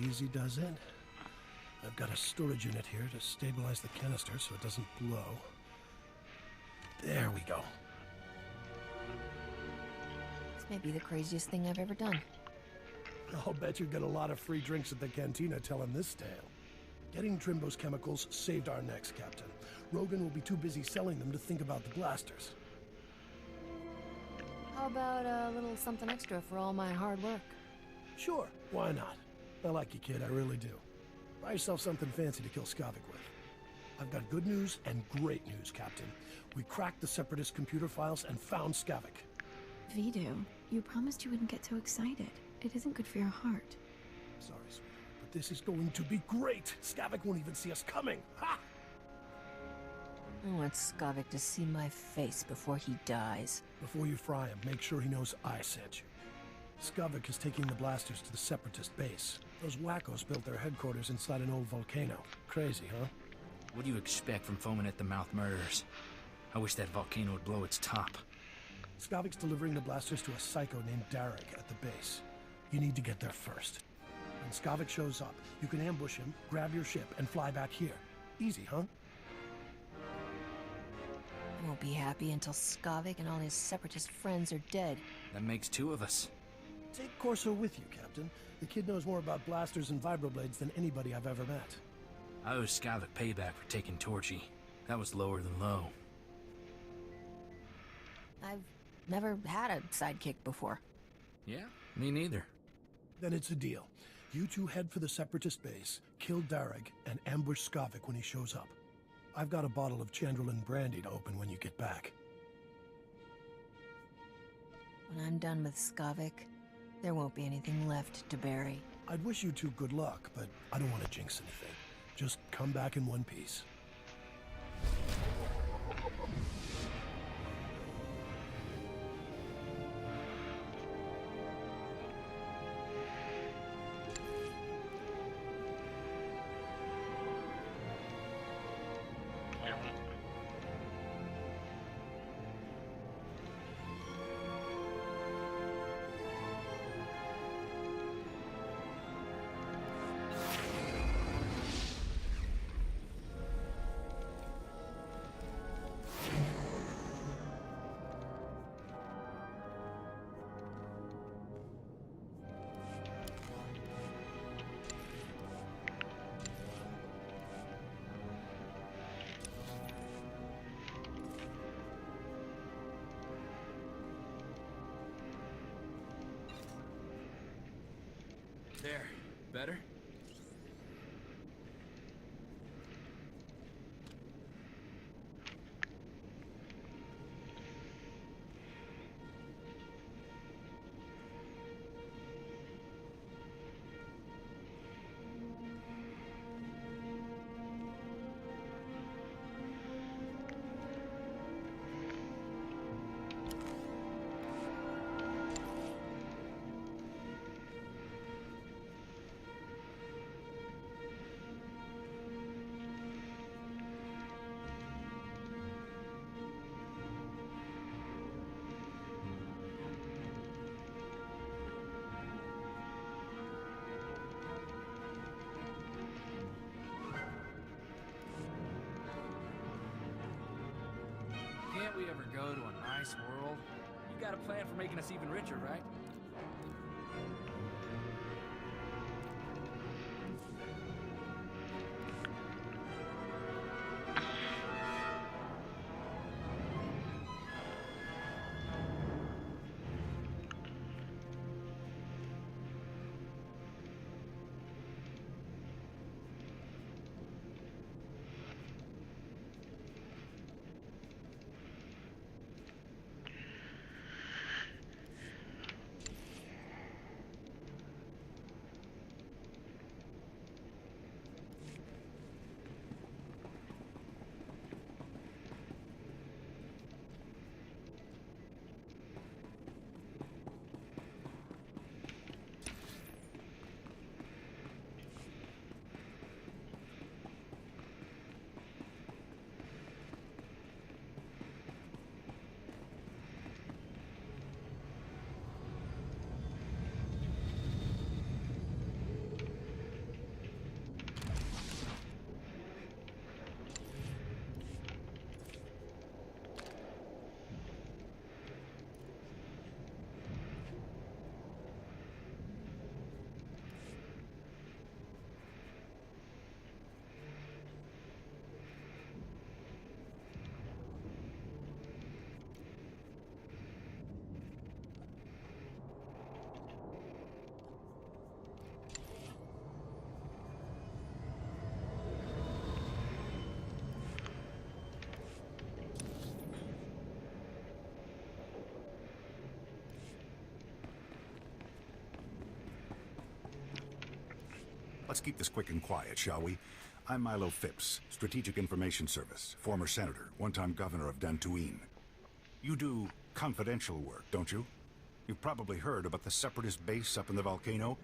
[SPEAKER 10] Easy does it. I've got a storage unit here to stabilize the canister so it doesn't blow. There we go.
[SPEAKER 2] This may be the craziest thing I've ever done.
[SPEAKER 10] I'll bet you get a lot of free drinks at the cantina telling this tale. Getting Trimbo's chemicals saved our necks, Captain. Rogan will be too busy selling them to think about the blasters.
[SPEAKER 2] How about a little something extra for all my hard work?
[SPEAKER 10] Sure, why not? I like you, kid, I really do. Buy yourself something fancy to kill Skavik with. I've got good news and great news, Captain. We cracked the Separatist computer files and found Skavik.
[SPEAKER 14] Vidu, you promised you wouldn't get so excited. It isn't good for your heart.
[SPEAKER 10] Sorry, sweetheart, but this is going to be great! Skavik won't even see us coming! Ha!
[SPEAKER 2] I want Skavik to see my face before he dies.
[SPEAKER 10] Before you fry him, make sure he knows I sent you. Skavik is taking the blasters to the Separatist base. Those wackos built their headquarters inside an old volcano. Crazy, huh?
[SPEAKER 4] What do you expect from foaming-at-the-mouth murderers? I wish that volcano would blow its top.
[SPEAKER 10] Skavik's delivering the blasters to a psycho named Darek at the base. You need to get there first. When Skavik shows up, you can ambush him, grab your ship, and fly back here. Easy, huh?
[SPEAKER 2] I won't be happy until Skavik and all his Separatist friends are dead.
[SPEAKER 4] That makes two of us.
[SPEAKER 10] Take Corso with you, Captain. The kid knows more about blasters and vibroblades than anybody I've ever met.
[SPEAKER 4] I owe Skavik payback for taking Torchy. That was lower than low.
[SPEAKER 2] I've never had a sidekick before.
[SPEAKER 4] Yeah, me neither.
[SPEAKER 10] Then it's a deal. You two head for the Separatist base, kill Darek, and ambush Skavik when he shows up. I've got a bottle of Chandrelin brandy to open when you get back.
[SPEAKER 2] When I'm done with Skavik, there won't be anything left to bury.
[SPEAKER 10] I'd wish you two good luck, but I don't want to jinx anything. Just come back in one piece.
[SPEAKER 4] There. Better? Can't we ever go to a nice world? You got a plan for making us even richer, right?
[SPEAKER 12] Let's keep this quick and quiet, shall we? I'm Milo Phipps, Strategic Information Service, former senator, one-time governor of Dantooine. You do confidential work, don't you? You've probably heard about the Separatist base up in the volcano.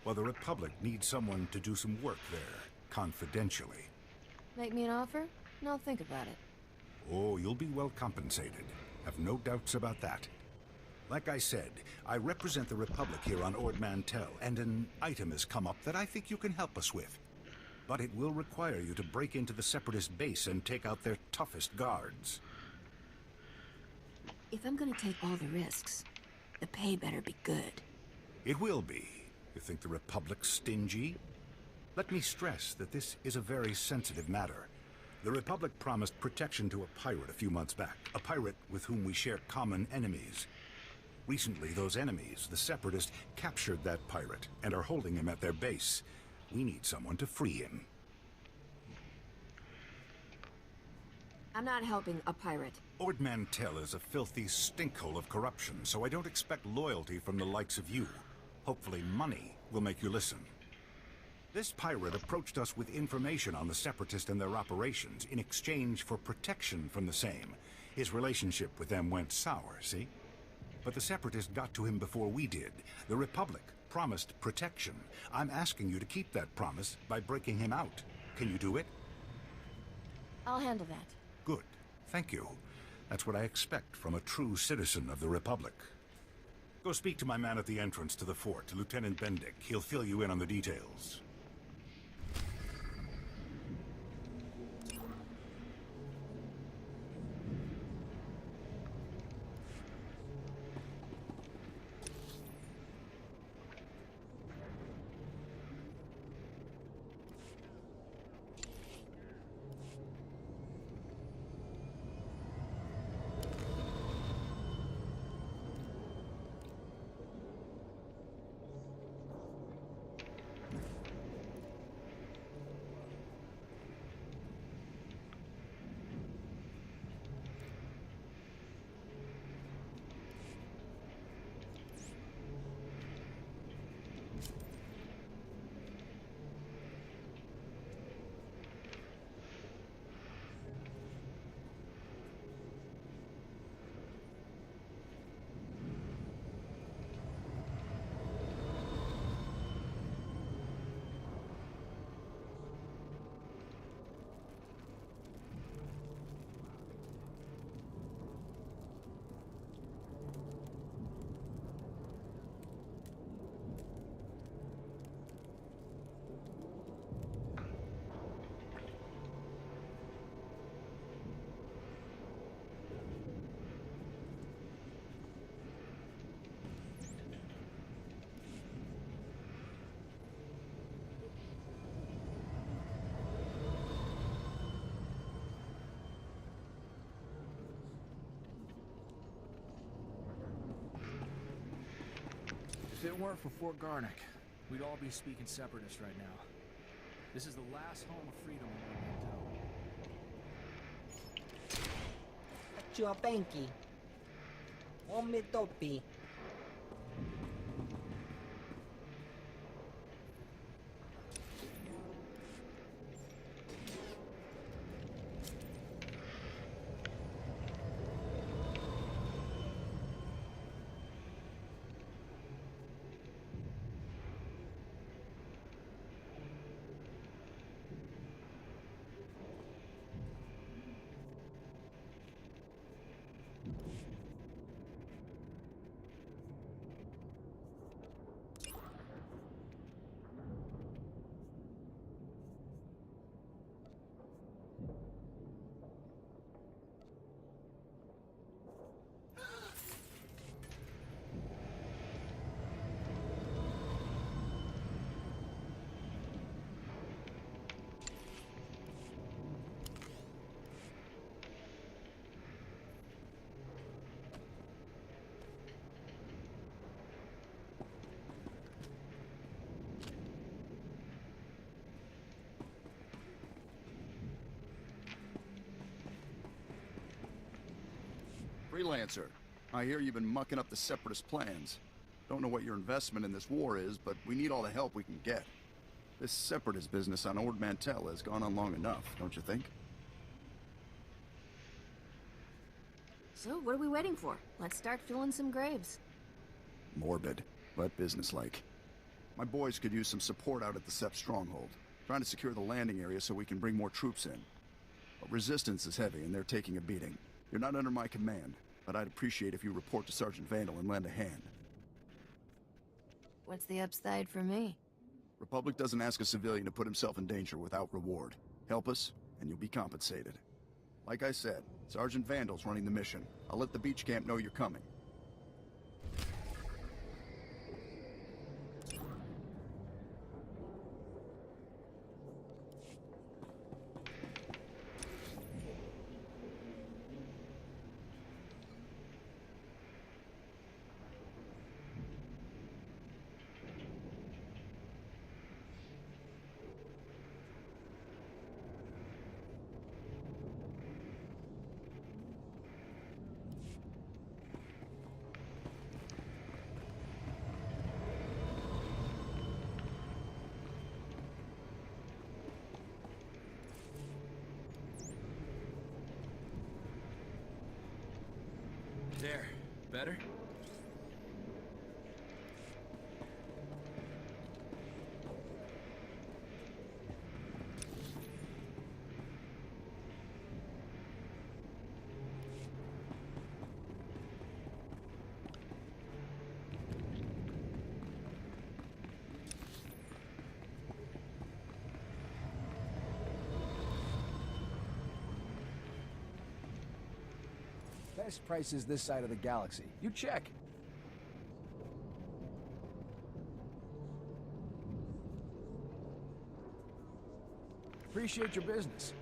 [SPEAKER 12] Well, the Republic needs someone to do some work there, confidentially.
[SPEAKER 2] Make me an offer, and I'll think about it.
[SPEAKER 12] Oh, you'll be well compensated. Have no doubts about that. Like I said, I represent the Republic here on Ord Mantell, and an item has come up that I think you can help us with. But it will require you to break into the Separatist base and take out their toughest guards.
[SPEAKER 2] If I'm gonna take all the risks, the pay better be good.
[SPEAKER 12] It will be. You think the Republic's stingy? Let me stress that this is a very sensitive matter. The Republic promised protection to a pirate a few months back, a pirate with whom we share common enemies. Recently, those enemies, the Separatists, captured that pirate and are holding him at their base. We need someone to free him.
[SPEAKER 2] I'm not helping a pirate.
[SPEAKER 12] Ord Mantell is a filthy stinkhole of corruption, so I don't expect loyalty from the likes of you. Hopefully money will make you listen. This pirate approached us with information on the Separatists and their operations in exchange for protection from the same. His relationship with them went sour, see? But the Separatists got to him before we did. The Republic promised protection. I'm asking you to keep that promise by breaking him out. Can you do it?
[SPEAKER 2] I'll handle that.
[SPEAKER 12] Good. Thank you. That's what I expect from a true citizen of the Republic. Go speak to my man at the entrance to the fort, Lieutenant Bendick. He'll fill you in on the details.
[SPEAKER 4] weren't for Fort Garnick, we'd all be speaking Separatist right now. This is the last home of freedom on Orlando.
[SPEAKER 15] Chuapenki. Omitopi.
[SPEAKER 6] Freelancer, I hear you've been mucking up the Separatist plans. Don't know what your investment in this war is, but we need all the help we can get. This Separatist business on Ord Mantell has gone on long enough, don't you think?
[SPEAKER 2] So, what are we waiting for? Let's start filling some graves.
[SPEAKER 6] Morbid, but businesslike. My boys could use some support out at the Sep stronghold, trying to secure the landing area so we can bring more troops in. But resistance is heavy, and they're taking a beating. You're not under my command, but I'd appreciate if you report to Sergeant Vandal and lend a hand.
[SPEAKER 2] What's the upside for me?
[SPEAKER 6] Republic doesn't ask a civilian to put himself in danger without reward. Help us, and you'll be compensated. Like I said, Sergeant Vandal's running the mission. I'll let the beach camp know you're coming.
[SPEAKER 4] There. Better?
[SPEAKER 7] Best prices this side of the galaxy. You check. Appreciate your business.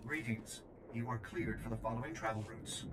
[SPEAKER 8] Greetings. You are cleared for the following travel routes.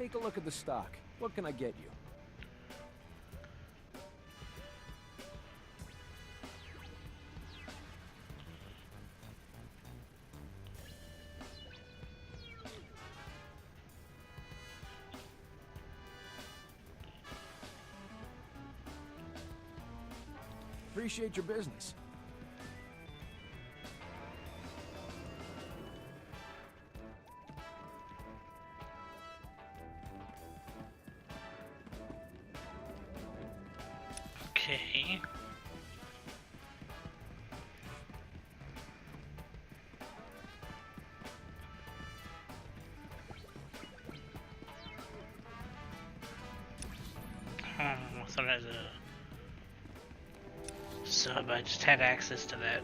[SPEAKER 7] Take a look at the stock. What can I get you? Appreciate your business.
[SPEAKER 1] Okay. I thought I was a sub. I just had access to that.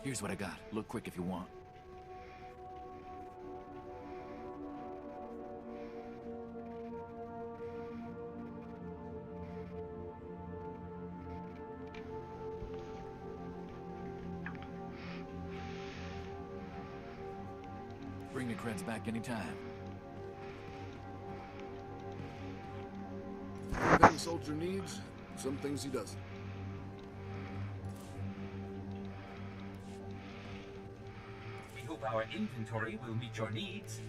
[SPEAKER 5] Here's what I got. Look quick if you want. Bring the creds back anytime.
[SPEAKER 13] Everything soldier needs, some things he doesn't.
[SPEAKER 18] Our inventory will meet your needs.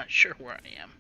[SPEAKER 1] not sure where I am.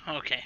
[SPEAKER 1] Okay.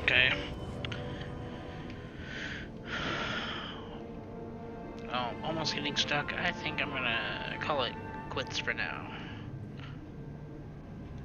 [SPEAKER 1] Okay. Oh, almost getting stuck. I think I'm gonna call it quits for now.